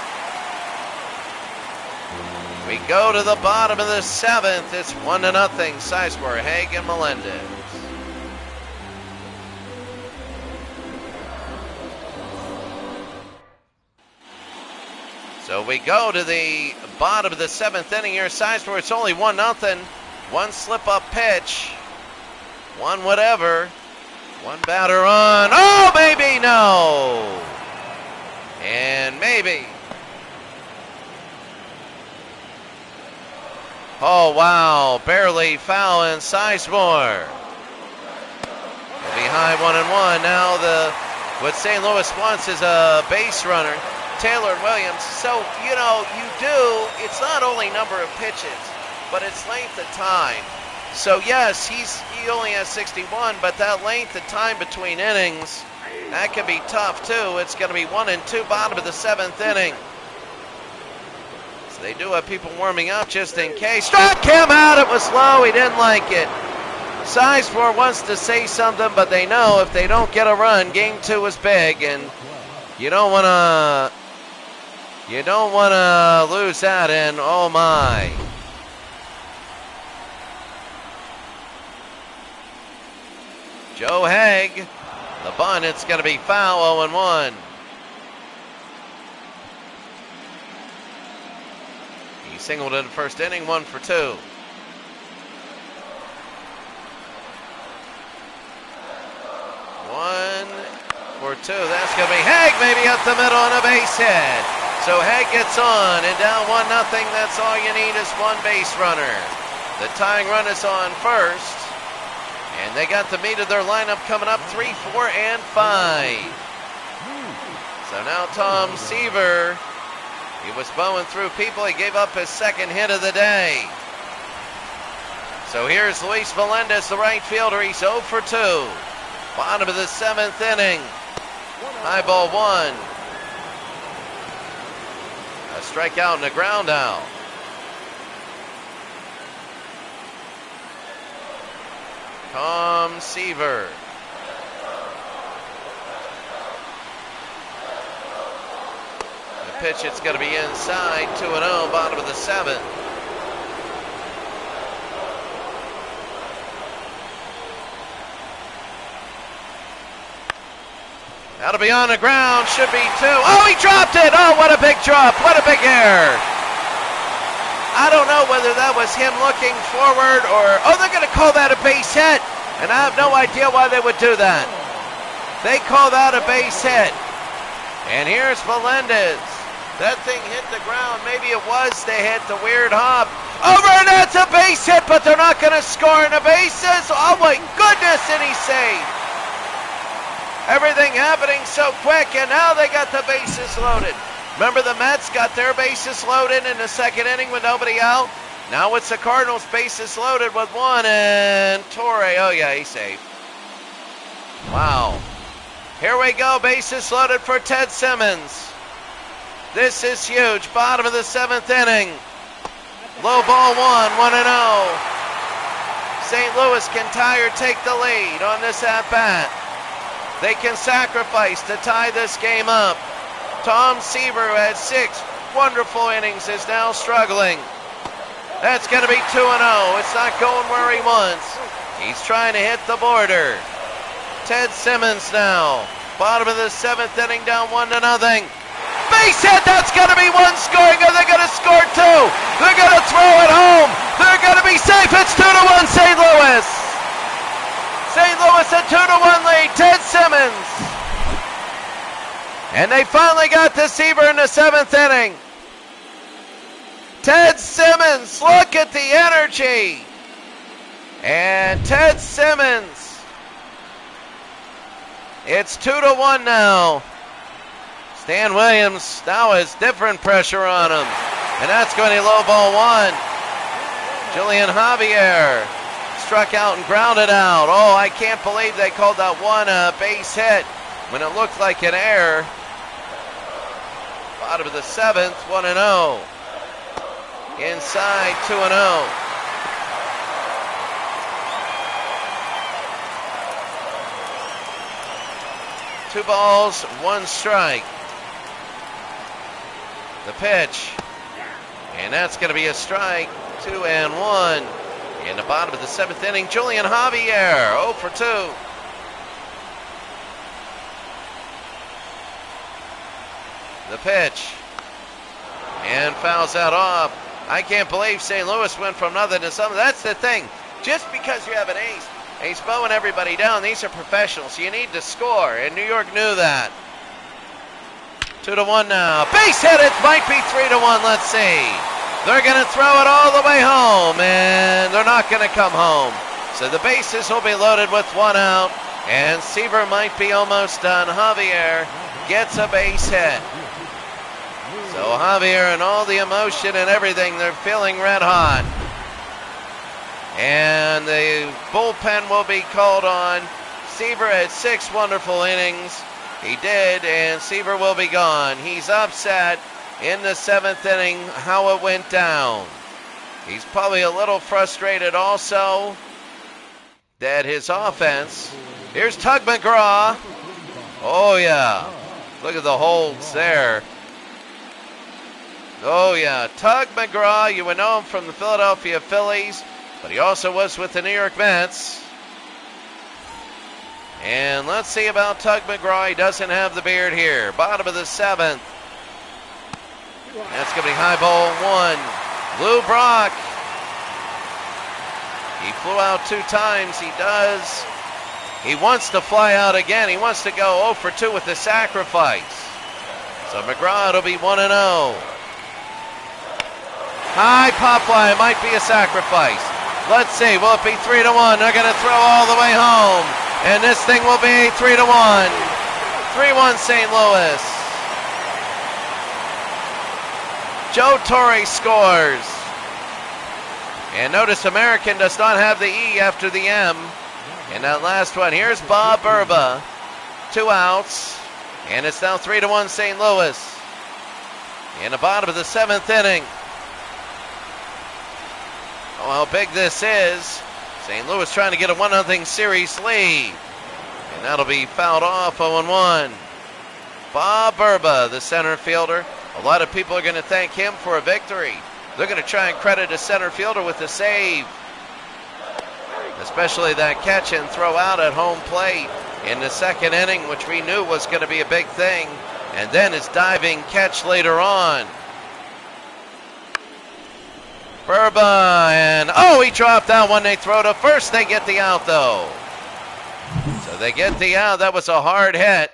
We go to the bottom of the 7th. It's 1-0. Sizemore, Haig, and Melendez. So we go to the bottom of the 7th inning here. Sizemore, it's only 1-0. 1 slip-up pitch. 1 whatever. 1 batter on. Oh, maybe, no. And maybe. Oh, wow. Barely foul and Sizemore. It'll be high 1-1. Now what St. Louis wants is a base runner, Taylor Williams. So, it's not only number of pitches, but it's length of time. So yes, he only has 61, but that length of time between innings, that can be tough too. It's going to be 1-2, bottom of the 7th inning. So they do have people warming up just in case. Struck him out, it was low, he didn't like it. Sizemore wants to say something, but they know if they don't get a run, game 2 is big, and you don't want to lose that, and oh my. Joe Haig, the bunt, it's going to be foul, 0-1. He singled in the first inning, 1 for 2. 1 for 2. That's going to be Haig, maybe up the middle on a base hit. So Haig gets on, and down 1-0. That's all you need is one base runner. The tying run is on first, and they got the meat of their lineup coming up, 3, 4, and 5. So now Tom Seaver, he was bowing through people. He gave up his second hit of the day. So here's Luis Melendez, the right fielder. He's 0 for 2. Bottom of the 7th inning. High ball 1. A strikeout and a ground out. Tom Seaver. The pitch, it's going to be inside, 2-0, bottom of the 7th. That'll be on the ground, should be 2. Oh, he dropped it! Oh, what a big drop, what a big error. I don't know whether that was him looking forward or, oh, they're going to call that a base hit. And I have no idea why they would do that. They call that a base hit. And here's Melendez. That thing hit the ground. Maybe it was. They hit the weird hop. Over, and that's a base hit, but they're not going to score in the bases. Oh, my goodness, and he's saved. Everything happening so quick, and now they got the bases loaded. Remember the Mets got their bases loaded in the second inning with nobody out? Now it's the Cardinals bases loaded with 1, and Torre, oh yeah, he's safe. Wow. Here we go, bases loaded for Ted Simmons. This is huge, bottom of the 7th inning. Low ball 1, 1-0. St. Louis can tie or take the lead on this at-bat. They can sacrifice to tie this game up. Tom Seaver, who had 6 wonderful innings, is now struggling. That's going to be 2-0. It's not going where he wants. He's trying to hit the border. Ted Simmons now. Bottom of the 7th inning, down 1-0. Base hit, that's going to be 1 scoring, and they're going to score 2. They're going to throw it home. They're going to be safe. It's 2-1 St. Louis. St. Louis a 2-1 lead. Ted Simmons. And they finally got to Seaver in the 7th inning. Ted Simmons, look at the energy. And Ted Simmons. It's 2-1 now. Stan Williams now has different pressure on him. And that's going to be low ball 1. Julian Javier struck out and grounded out. Oh, I can't believe they called that one a base hit when it looked like an error. Bottom of the 7th, 1-0. Inside, 2-0. Two balls, 1 strike. The pitch. And that's going to be a strike, 2-1. In the bottom of the 7th inning, Julian Javier, 0 for 2. The pitch. And fouls that off. I can't believe St. Louis went from nothing to something. That's the thing. Just because you have an ace mowing everybody down, these are professionals. You need to score, and New York knew that. 2-1 now. Base hit, it might be 3-1. Let's see. They're going to throw it all the way home, and they're not going to come home. So the bases will be loaded with 1 out, and Seaver might be almost done. Javier gets a base hit. So Javier and all the emotion and everything, they're feeling red hot. And the bullpen will be called on. Seaver had 6 wonderful innings. He did, and Seaver will be gone. He's upset in the 7th inning how it went down. He's probably a little frustrated also that his offense. Here's Tug McGraw. Oh, yeah. Look at the holds there. Oh, yeah. Tug McGraw, you would know him from the Philadelphia Phillies, but he also was with the New York Mets. And let's see about Tug McGraw. He doesn't have the beard here. Bottom of the 7th. That's going to be high ball 1. Lou Brock. He flew out 2 times. He does. He wants to fly out again. He wants to go 0 for 2 with the sacrifice. So McGraw, it'll be 1-0. High pop fly. It might be a sacrifice. Let's see. Will it be 3-1? They're going to throw all the way home. And this thing will be 3-1. 3-1 St. Louis. Joe Torre scores. And notice American does not have the E after the M. And that last one, here's Bob Burba. 2 outs. And it's now 3-1 St. Louis. In the bottom of the 7th inning. Oh, how big this is. St. Louis trying to get a 1-0 series lead. And that'll be fouled off 0-1. Bob Burba, the center fielder. A lot of people are going to thank him for a victory. They're going to try and credit a center fielder with the save. Especially that catch and throw out at home plate in the 2nd inning, which we knew was going to be a big thing. And then his diving catch later on. Burba, and he dropped that one. They throw to first. They get the out, though. So they get the out. That was a hard hit.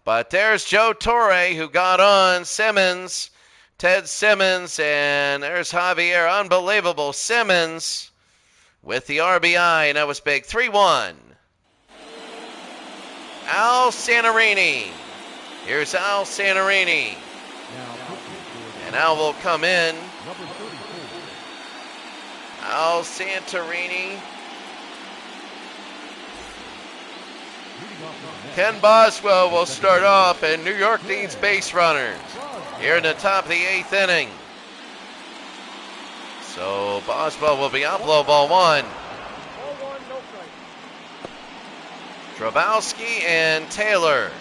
But there's Joe Torre, who got on Simmons, Ted Simmons, and there's Javier. Unbelievable. Simmons with the RBI, and that was big. 3-1. Al Santorini. Here's Al Santorini. And Al will come in. Al Santorini. Ken Boswell will start off, and New York needs base runners here in the top of the 8th inning. So Boswell will be up, low ball 1. Drabowski and Taylor.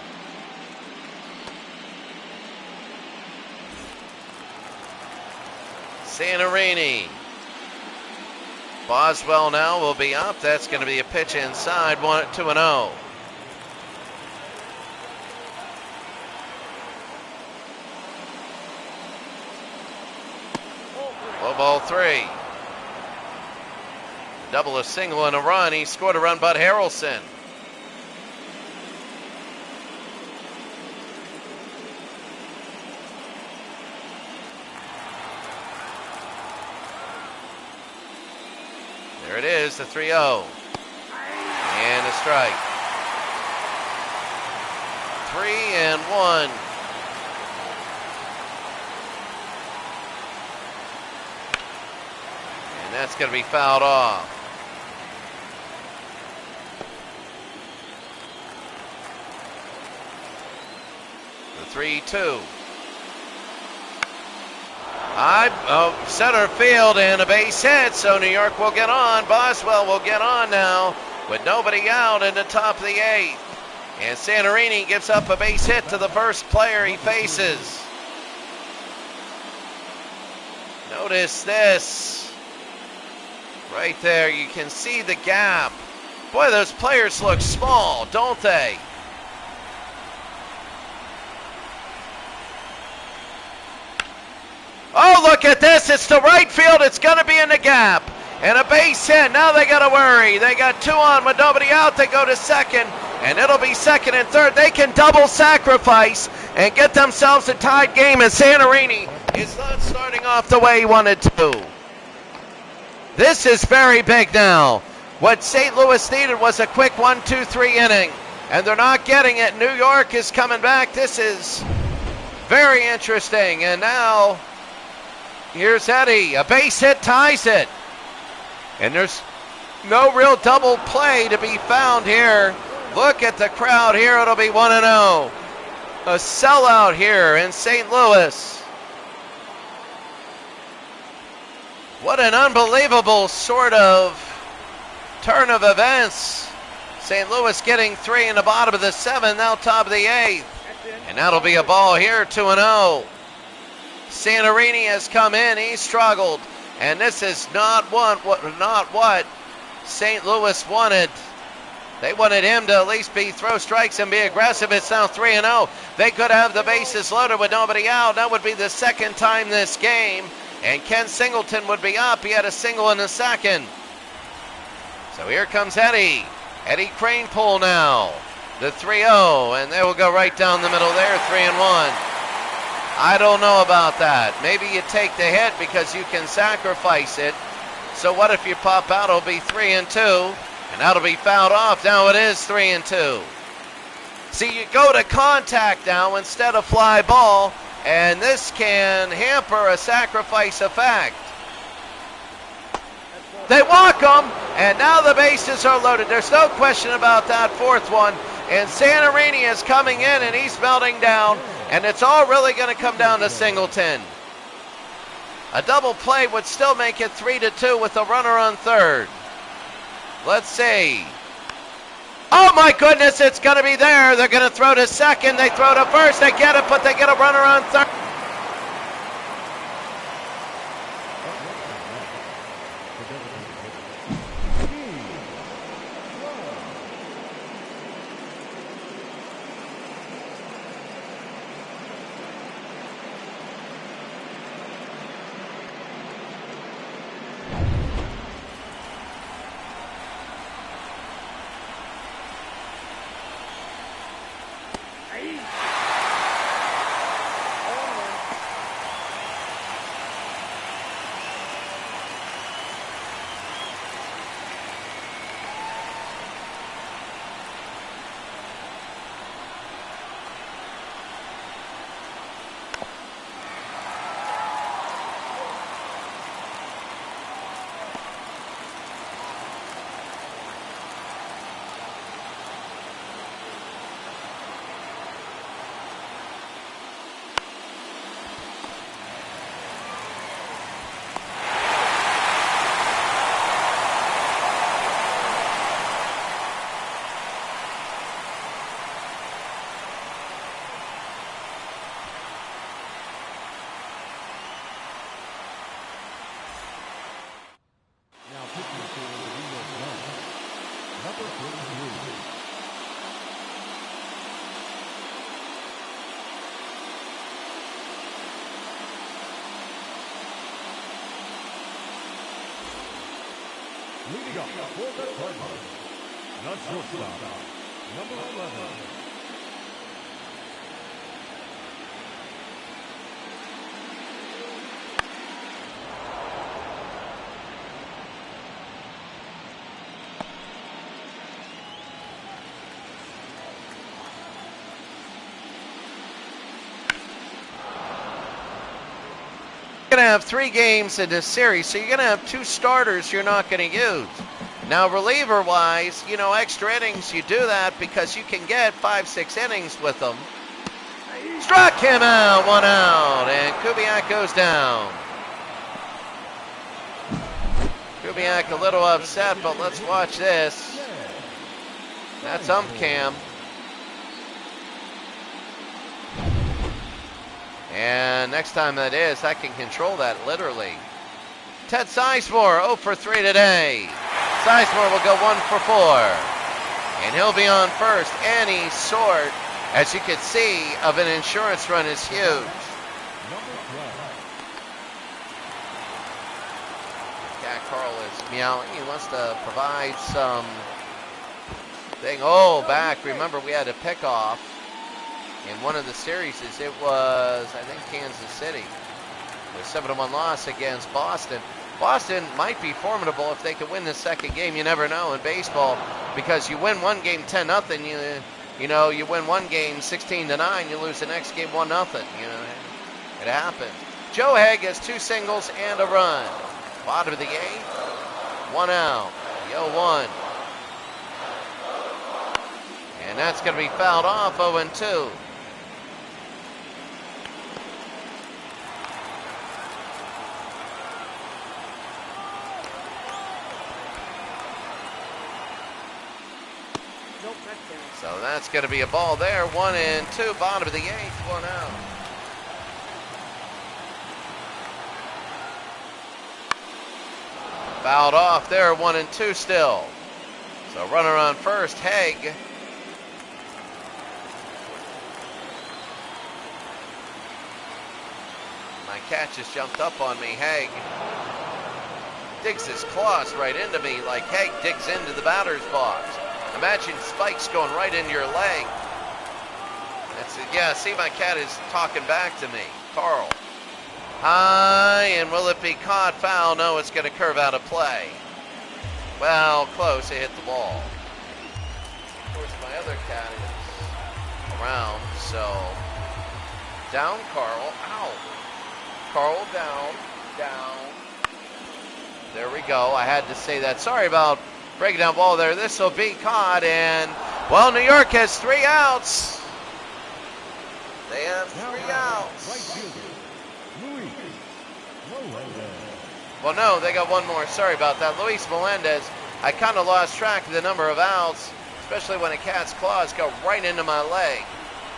Santorini. Boswell now will be up. That's going to be a pitch inside, 2-0. Low ball 3. Double, a single, and a run. He scored a run, Bud Harrelson. There it is, the 3-0. And a strike. 3-1. And that's going to be fouled off. The 3-2. Center field and a base hit, so New York will get on. Boswell will get on now with nobody out in the top of the 8th. And Santorini gives up a base hit to the first player he faces. Notice this. Right there, you can see the gap. Boy, those players look small, don't they? Oh, look at this. It's to right field. It's going to be in the gap. And a base hit. Now they got to worry. They got 2 on with nobody out. They go to second. And it'll be second and third. They can double sacrifice and get themselves a tied game. And Santorini is not starting off the way he wanted to. This is very big now. What St. Louis needed was a quick 1-2-3 inning. And they're not getting it. New York is coming back. This is very interesting. And now here's Eddie. A base hit ties it. And there's no real double play to be found here. Look at the crowd here. It'll be 1-0. A sellout here in St. Louis. What an unbelievable sort of turn of events. St. Louis getting 3 in the bottom of the 7th, now top of the 8th. And that'll be a ball here, 2-0. Santorini has come in. He struggled. And this is not what St. Louis wanted. They wanted him to at least throw strikes and be aggressive. It's now 3-0. They could have the bases loaded with nobody out. That would be the second time this game. And Ken Singleton would be up. He had a single in the second. So here comes Eddie. Eddie Kranepool now. The 3-0. And they will go right down the middle there, 3-1. I don't know about that. Maybe you take the hit because you can sacrifice it. So what if you pop out? It'll be 3-2. And that'll be fouled off. Now it is 3-2. See, you go to contact now instead of fly ball, and this can hamper a sacrifice effect. They walk them, and now the bases are loaded. There's no question about that fourth one. And Santorini is coming in, and he's melting down, and it's all really going to come down to Singleton. A double play would still make it 3-2 with a runner on third. Let's see. Oh my goodness, it's going to be there. They're going to throw to second. They throw to first. They get it, but they get a runner on third. Leading up for the Cardinals, the shortstop, number 11. Going to have 3 games in this series, so you're going to have 2 starters you're not going to use. Now, reliever-wise, you know, extra innings, you do that because you can get 5-6 innings with them. Struck him out, 1 out, and Kubiak goes down. Kubiak a little upset, but let's watch this. That's ump cam. And next time that is, I can control that literally. Ted Sizemore, 0 for 3 today. Sizemore will go 1 for 4. And he'll be on first. Any sort, as you can see, of an insurance run is huge. Cat Carl is meowing. He wants to provide some thing. Oh, back. Remember, we had a pickoff. In one of the series, it was, I think, Kansas City. A 7-1 loss against Boston. Boston might be formidable if they could win the second game. You never know in baseball because you win one game 10-0. You know, you win one game 16-9. You lose the next game 1-0. You know, it happens. Joe Haig has 2 singles and a run. Bottom of the 8th, 1 out. The 0-1. And that's going to be fouled off, 0-2. So that's going to be a ball there. 1-2, bottom of the 8th, 1 out. Fouled off there, 1-2 still. So runner on first, Haig. My catch has jumped up on me. Haig digs his claws right into me like Haig digs into the batter's box. Imagine spikes going right into your leg. That's it. Yeah, see, my cat is talking back to me. Carl. High, and will it be caught? Foul? No, it's going to curve out of play. Well, close. It hit the ball. Of course, my other cat is around, so down Carl. Ow. Carl down, down. There we go. I had to say that. Sorry about breaking down ball there. This will be caught, and, well, New York has 3 outs. They have 3 outs. Well, no, they got one more. Sorry about that. Luis Melendez. I kind of lost track of the number of outs, especially when a cat's claws go right into my leg.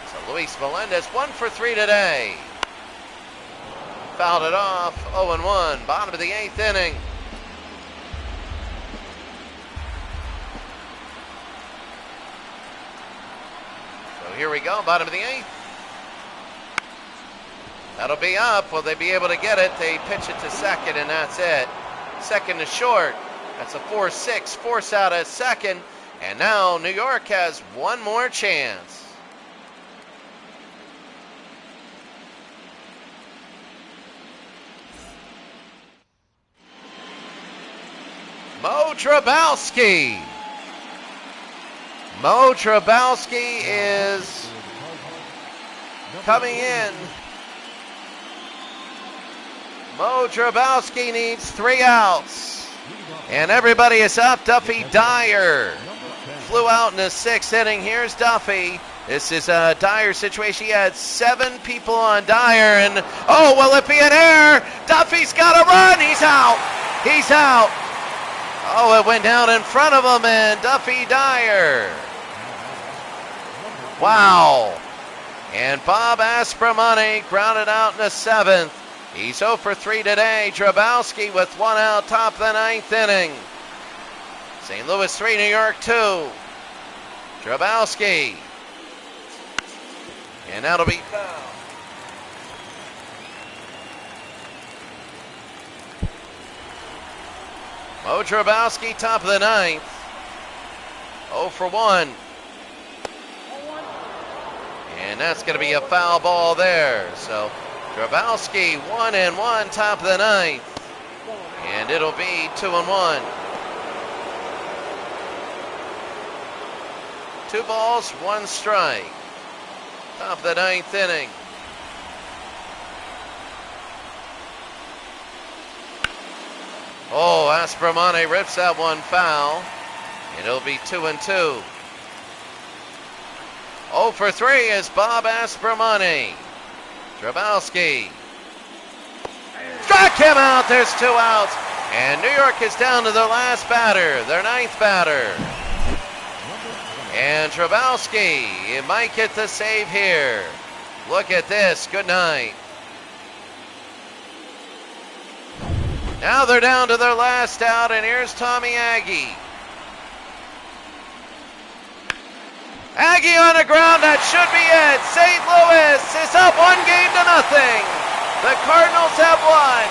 So Luis Melendez, 1 for 3 today. Fouled it off, 0-1, bottom of the 8th inning. So here we go, bottom of the 8th. That'll be up. Will they be able to get it? They pitch it to second, and that's it. Second is short. That's a 4-6, force out at second. And now New York has one more chance. Mo Trabowski. Mo Trabowski is coming in. Mo Trabowski needs 3 outs. And everybody is up. Duffy Dyer flew out in the 6th inning. Here's Duffy. This is a Dyer situation. He had 7 people on Dyer. And, oh, will it be an error? Duffy's got to run. He's out. He's out. Oh, it went down in front of him, and Duffy Dyer. Wow. And Bob Aspromonte grounded out in the 7th. He's 0 for 3 today. Trabowski with 1 out, top of the 9th inning. St. Louis 3, New York 2. Trabowski. And that'll be foul. Mo Trabowski, top of the 9th. 0 for 1. And that's going to be a foul ball there. So Trabowski 1-1, top of the 9th. And it'll be 2-1. 2 balls, 1 strike. Top of the 9th inning. Oh, Aspromonte rips that one foul. And it'll be 2-2. 0 for 3 is Bob Aspromonte. Trabowski. Struck him out. There's 2 outs. And New York is down to their last batter, their 9th batter. And Trabowski, it might get the save here. Look at this. Good night. Now they're down to their last out, and here's Tommy Aggie. Aggie on the ground, that should be it. St. Louis is up 1-0. The Cardinals have won,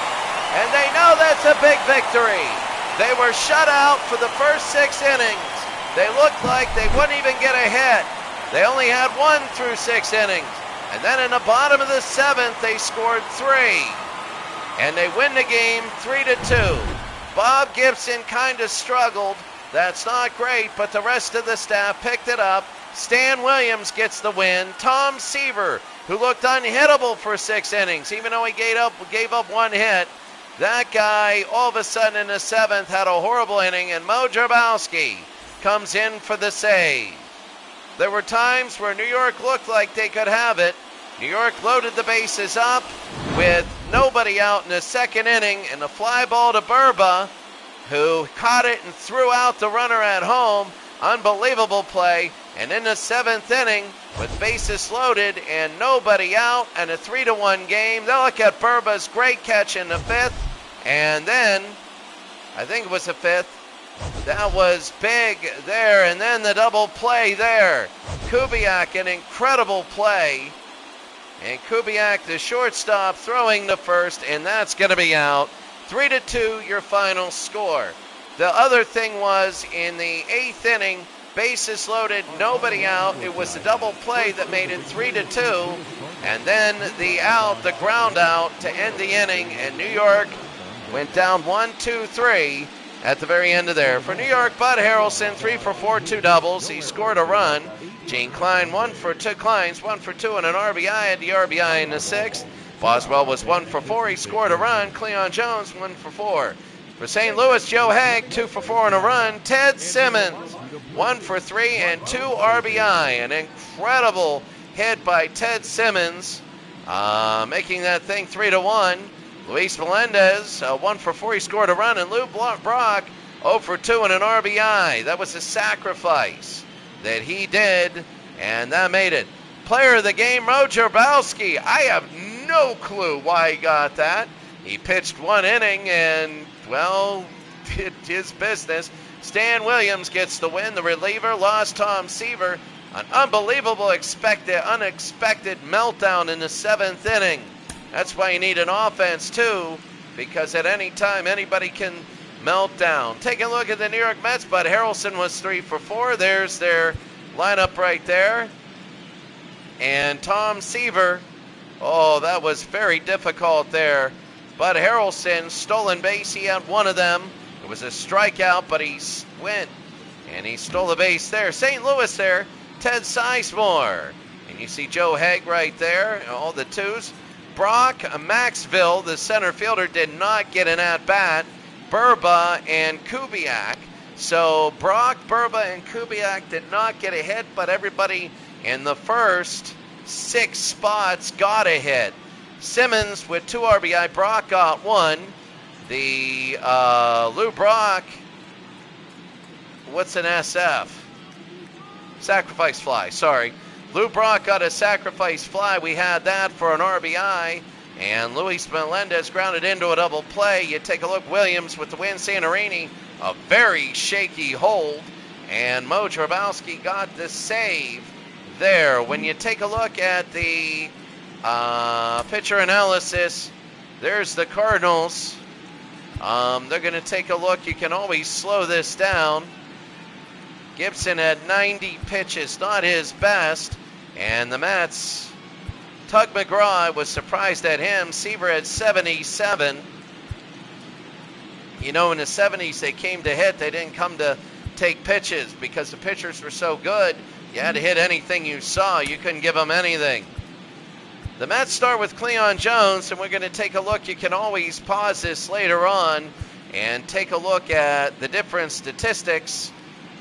and they know that's a big victory. They were shut out for the first 6 innings. They looked like they wouldn't even get a hit. They only had 1 through 6 innings. And then in the bottom of the 7th, they scored 3. And they win the game 3-2. Bob Gibson kind of struggled. That's not great, but the rest of the staff picked it up. Stan Williams gets the win. Tom Seaver, who looked unhittable for 6 innings, even though he gave up 1 hit. That guy, all of a sudden in the 7th, had a horrible inning, and Mo Trabowski comes in for the save. There were times where New York looked like they could have it. New York loaded the bases up with nobody out in the 2nd inning, and a fly ball to Burba, who caught it and threw out the runner at home. Unbelievable play. And in the 7th inning, with bases loaded and nobody out, and a 3-1 game, they'll look at Burba's great catch in the 5th, and then, I think it was the 5th, That was big there, and then the double play there. Kubiak, an incredible play. And Kubiak, the shortstop, throwing to first, and that's going to be out. 3-2, your final score. The other thing was in the 8th inning, bases loaded, nobody out. It was the double play that made it 3-2, and then the ground out to end the inning, and New York went down 1-2-3 at the very end of there. For New York, Bud Harrelson, 3 for 4, 2 doubles. He scored a run. Gene Klein, 1 for 2 Kleins, 1 for 2 and an RBI, had the RBI in the 6th. Boswell was 1 for 4. He scored a run. Cleon Jones, 1 for 4. For St. Louis, Joe Haig, 2 for 4 and a run. Ted Simmons, 1 for 3 and 2 RBI. An incredible hit by Ted Simmons, making that thing 3-1. Luis Melendez, 1 for 4. He scored a run. And Lou Brock, 0 for 2 and an RBI. That was a sacrifice that he did, and that made it. Player of the game, Mo Grabowski. I have no clue why he got that. He pitched 1 inning and, well, did his business. Stan Williams gets the win. The reliever lost Tom Seaver. An unbelievable, unexpected meltdown in the 7th inning. That's why you need an offense, too, because at any time anybody can melt down. Take a look at the New York Mets. Bud Harrelson was 3 for 4. There's their lineup right there. And Tom Seaver, oh, that was very difficult there. Bud Harrelson, stolen base, he had 1 of them. It was a strikeout, but he went and he stole the base there. St. Louis there, Ted Sizemore. And you see Joe Haig right there, all the 2s. Brock Maxville, the center fielder, did not get an at-bat. Burba and Kubiak. So Brock, Burba, and Kubiak did not get a hit, but everybody in the first 6 spots got a hit. Simmons with 2 RBI. Brock got 1. The Lou Brock, what's an SF? Sacrifice fly, sorry. Lou Brock got a sacrifice fly. We had that for an RBI. And Luis Melendez grounded into a double play. You take a look, Williams with the win. Santorini, a very shaky hold. And Mo Grabowski got the save there. When you take a look at the pitcher analysis, there's the Cardinals. They're going to take a look. You can always slow this down. Gibson had 90 pitches, not his best. And the Mets, Tug McGraw, I was surprised at him. Seaver had 77. You know, in the 70s, they came to hit. They didn't come to take pitches because the pitchers were so good. You had to hit anything you saw. You couldn't give them anything. The Mets start with Cleon Jones, and we're going to take a look. You can always pause this later on and take a look at the different statistics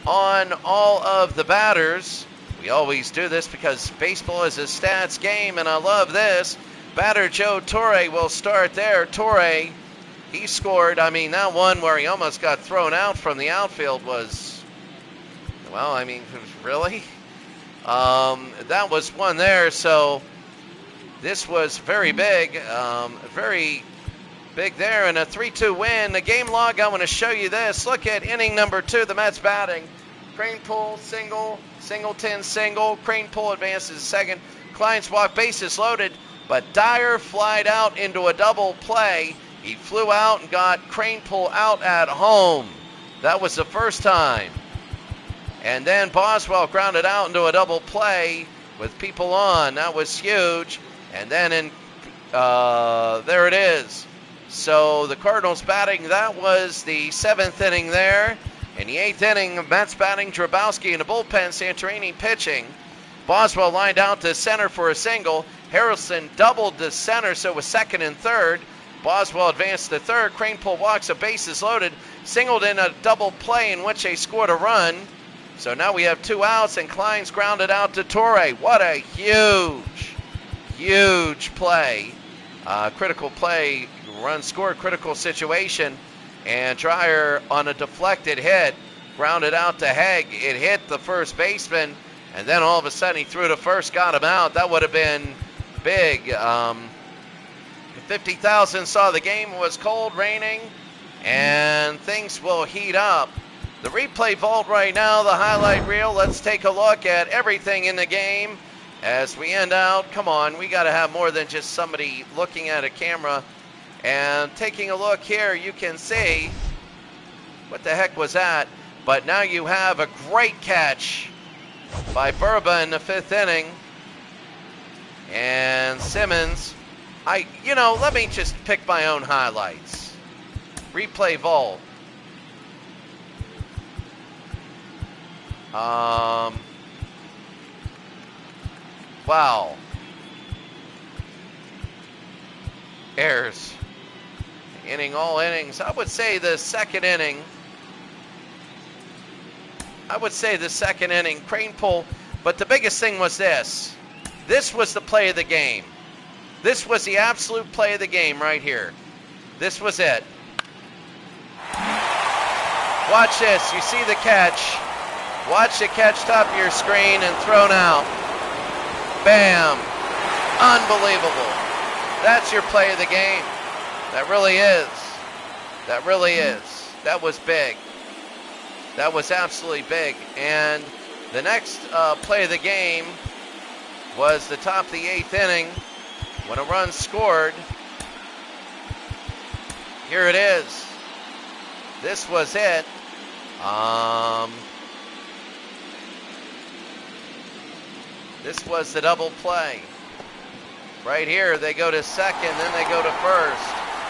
on all of the batters. We always do this because baseball is a stats game, and I love this. Batter Joe Torre will start there. Torre, he scored. I mean, that one where he almost got thrown out from the outfield was, well, I mean, really? That was one there, so this was very big there, and a 3-2 win. The game log, I want to show you this. Look at inning number 2, the Mets batting. Cranepool, single, Singleton, single. Cranepool advances second. Klein's walk, bases loaded, but Dyer flied out into a double play. He flew out and got Cranepool out at home. That was the first time. And then Boswell grounded out into a double play with people on. That was huge. And then there it is. So the Cardinals batting, that was the 7th inning there. In the 8th inning, Mets batting, Grabowski in the bullpen, Santorini pitching. Boswell lined out to center for a single. Harrelson doubled to center, so it was second and third. Boswell advanced to third. Cranepool walks, a bases loaded. Singled in a double play in which they scored a run. So now we have 2 outs, and Klein's grounded out to Torre. What a huge play. Critical play, run scored, critical situation. And Dyer on a deflected hit, grounded out to Haig. It hit the first baseman, and then all of a sudden he threw to first, got him out. That would have been big. 50,000 saw the game. It was cold, raining, and things will heat up the replay vault right now, the highlight reel. Let's take a look at everything in the game as we end out. Come on, we got to have more than just somebody looking at a camera. And taking a look here, you can see what the heck was that? But now you have a great catch by Burba in the 5th inning. And Simmons, let me just pick my own highlights. Replay vault. Wow. Errors. All innings. I would say the second inning. Crane pull. But the biggest thing was this. This was the play of the game. This was the absolute play of the game right here. This was it. Watch this. You see the catch. Watch the catch top of your screen and thrown out. Bam. Unbelievable. That's your play of the game. That really is. That really is. That was big. That was absolutely big. And the next play of the game was the top of the 8th inning when a run scored. Here it is. This was it. This was the double play. Right here, they go to second, then they go to first.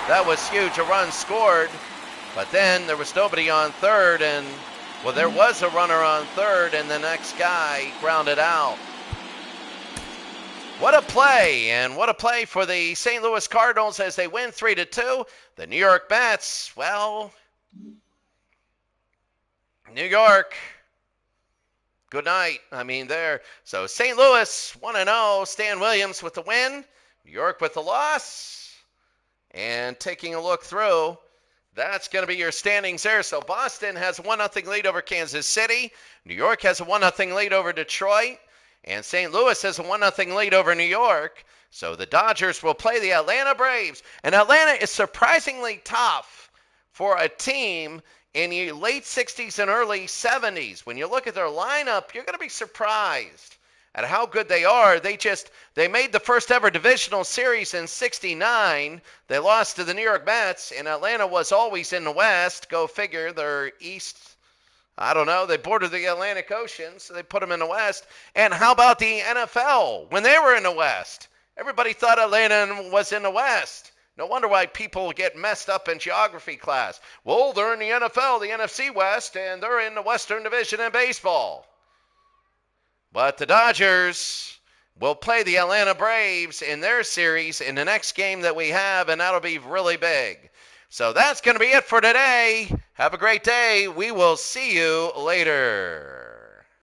That was huge. A run scored, but then there was nobody on third, and, well, there was a runner on third, and the next guy grounded out. What a play, and what a play for the St. Louis Cardinals as they win 3-2. The New York Mets, well, New York, good night. There. So St. Louis 1-0. Stan Williams with the win. New York with the loss. And taking a look through, that's going to be your standings there. So Boston has a 1-0 lead over Kansas City. New York has a 1-0 lead over Detroit. And St. Louis has a 1-0 lead over New York. So the Dodgers will play the Atlanta Braves. And Atlanta is surprisingly tough for a team in the late 60s and early 70s. When you look at their lineup, you're going to be surprised at how good they are. They made the first ever divisional series in 69. They lost to the New York Mets, and Atlanta was always in the West. Go figure, they're East. I don't know. They border the Atlantic Ocean, so they put them in the West. And how about the NFL when they were in the West? Everybody thought Atlanta was in the West. No wonder why people get messed up in geography class. Well, they're in the NFL, the NFC West, and they're in the Western Division in baseball. But the Dodgers will play the Atlanta Braves in their series in the next game that we have, and that'll be really big. So that's going to be it for today. Have a great day. We will see you later.